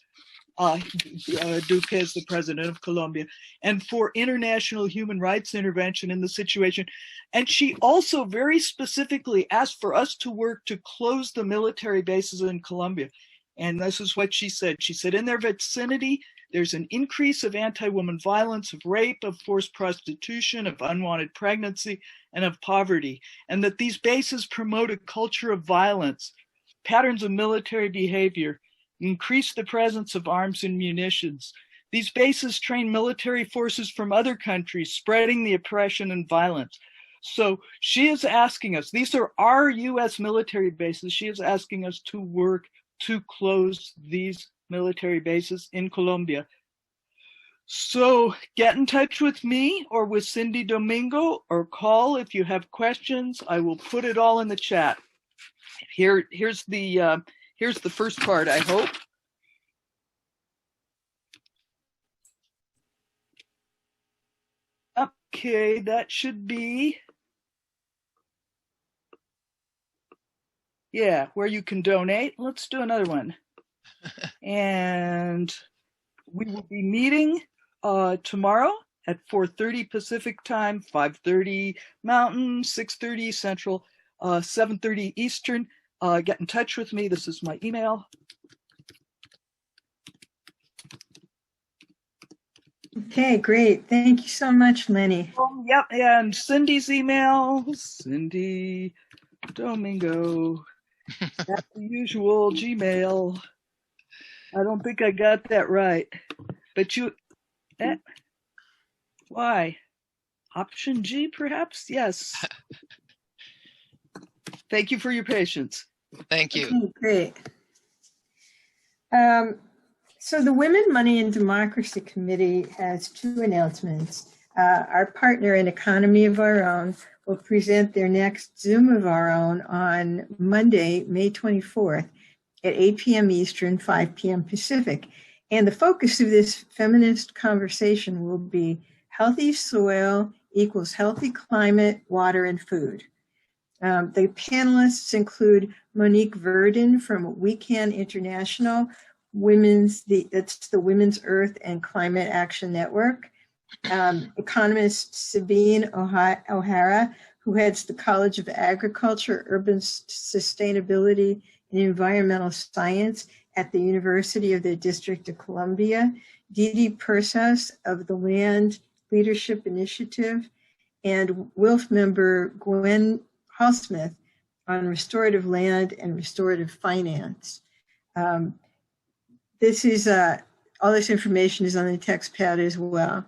Duque is the president of Colombia, and for international human rights intervention in the situation. And she also very specifically asked for us to work to close the military bases in Colombia. And this is what she said. She said, in their vicinity, there's an increase of anti-woman violence, of rape, of forced prostitution, of unwanted pregnancy, and of poverty. And that these bases promote a culture of violence, patterns of military behavior, increase the presence of arms and munitions. These bases train military forces from other countries, spreading the oppression and violence. So she is asking us, these are our US military bases. She is asking us to work to close these military bases in Colombia. So get in touch with me or with Cindy Domingo, or call if you have questions. I will put it all in the chat. Here's the first part, I hope. Okay, that should be, yeah, where you can donate. Let's do another one. And we will be meeting tomorrow at 4:30 Pacific time, 5:30 Mountain, 6:30 Central, 7:30 Eastern. Get in touch with me. This is my email. Okay, great. Thank you so much, Lenny. Yep, and Cindy's email, Cindy Domingo at the usual Gmail. I don't think I got that right, but why? Option G, perhaps? Yes. Thank you for your patience. Thank you. Okay, great. So the Women, Money, and Democracy Committee has two announcements. Our partner in Economy of Our Own will present their next Zoom of Our Own on Monday, May 24th at 8 p.m. Eastern, 5 p.m. Pacific. And the focus of this feminist conversation will be healthy soil equals healthy climate, water, and food. The panelists include Monique Verdin from We Can International, that's the Women's Earth and Climate Action Network. Economist Sabine O'Hara, who heads the College of Agriculture, Urban Sustainability, and Environmental Science at the University of the District of Columbia. Didi Persas of the Land Leadership Initiative, and WILF member Gwen Hallsmith on restorative land and restorative finance. All this information is on the text pad as well.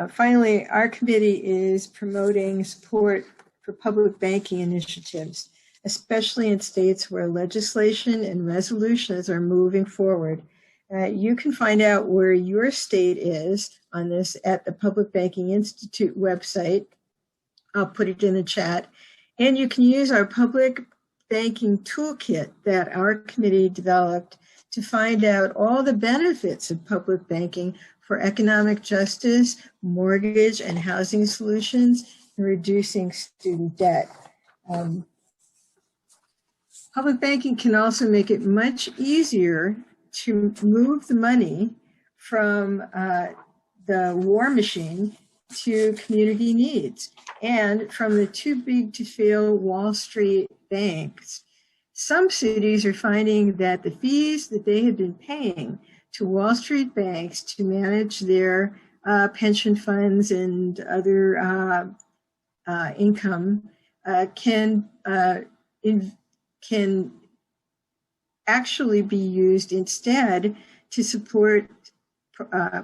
Finally, our committee is promoting support for public banking initiatives, especially in states where legislation and resolutions are moving forward. You can find out where your state is on this at the Public Banking Institute website. I'll put it in the chat. And you can use our public banking toolkit that our committee developed to find out all the benefits of public banking for economic justice, mortgage and housing solutions, and reducing student debt. Public banking can also make it much easier to move the money from the war machine to community needs and from the too big to fail Wall Street banks. Some cities are finding that the fees that they had been paying to Wall Street banks to manage their pension funds and other income can actually be used instead to support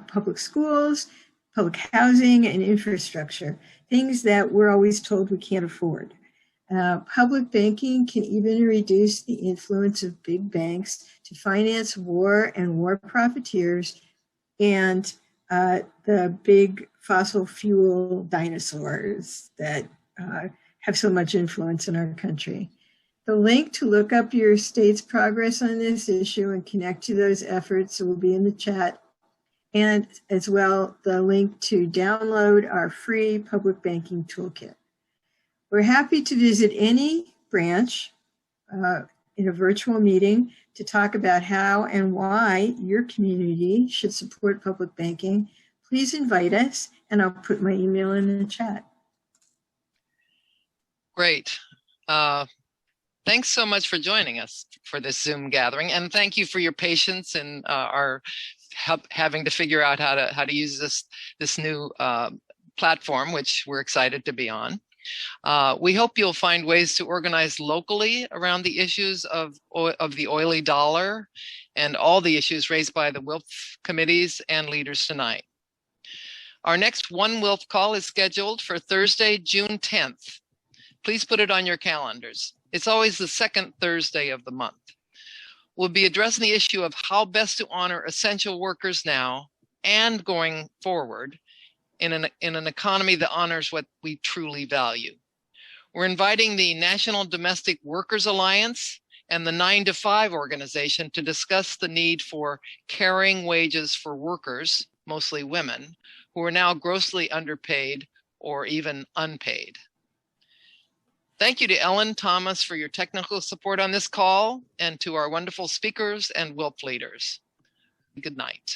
public schools, public housing, and infrastructure, things that we're always told we can't afford. Public banking can even reduce the influence of big banks to finance war and war profiteers and the big fossil fuel dinosaurs that have so much influence in our country. The link to look up your state's progress on this issue and connect to those efforts will be in the chat, and as well the link to download our free public banking toolkit. We're happy to visit any branch in a virtual meeting to talk about how and why your community should support public banking. Please invite us, and I'll put my email in the chat. Great. Thanks so much for joining us for this Zoom gathering, and thank you for your patience in our having to figure out how to use this new platform, which we're excited to be on. We hope you'll find ways to organize locally around the issues of the oily dollar and all the issues raised by the WILF committees and leaders tonight. Our next One WILF call is scheduled for Thursday, June 10th. Please put it on your calendars. It's always the second Thursday of the month. We'll be addressing the issue of how best to honor essential workers now and going forward in an economy that honors what we truly value. We're inviting the National Domestic Workers Alliance and the 9 to 5 organization to discuss the need for caring wages for workers, mostly women, who are now grossly underpaid or even unpaid. Thank you to Ellen Thomas for your technical support on this call, and to our wonderful speakers and WILF leaders. Good night.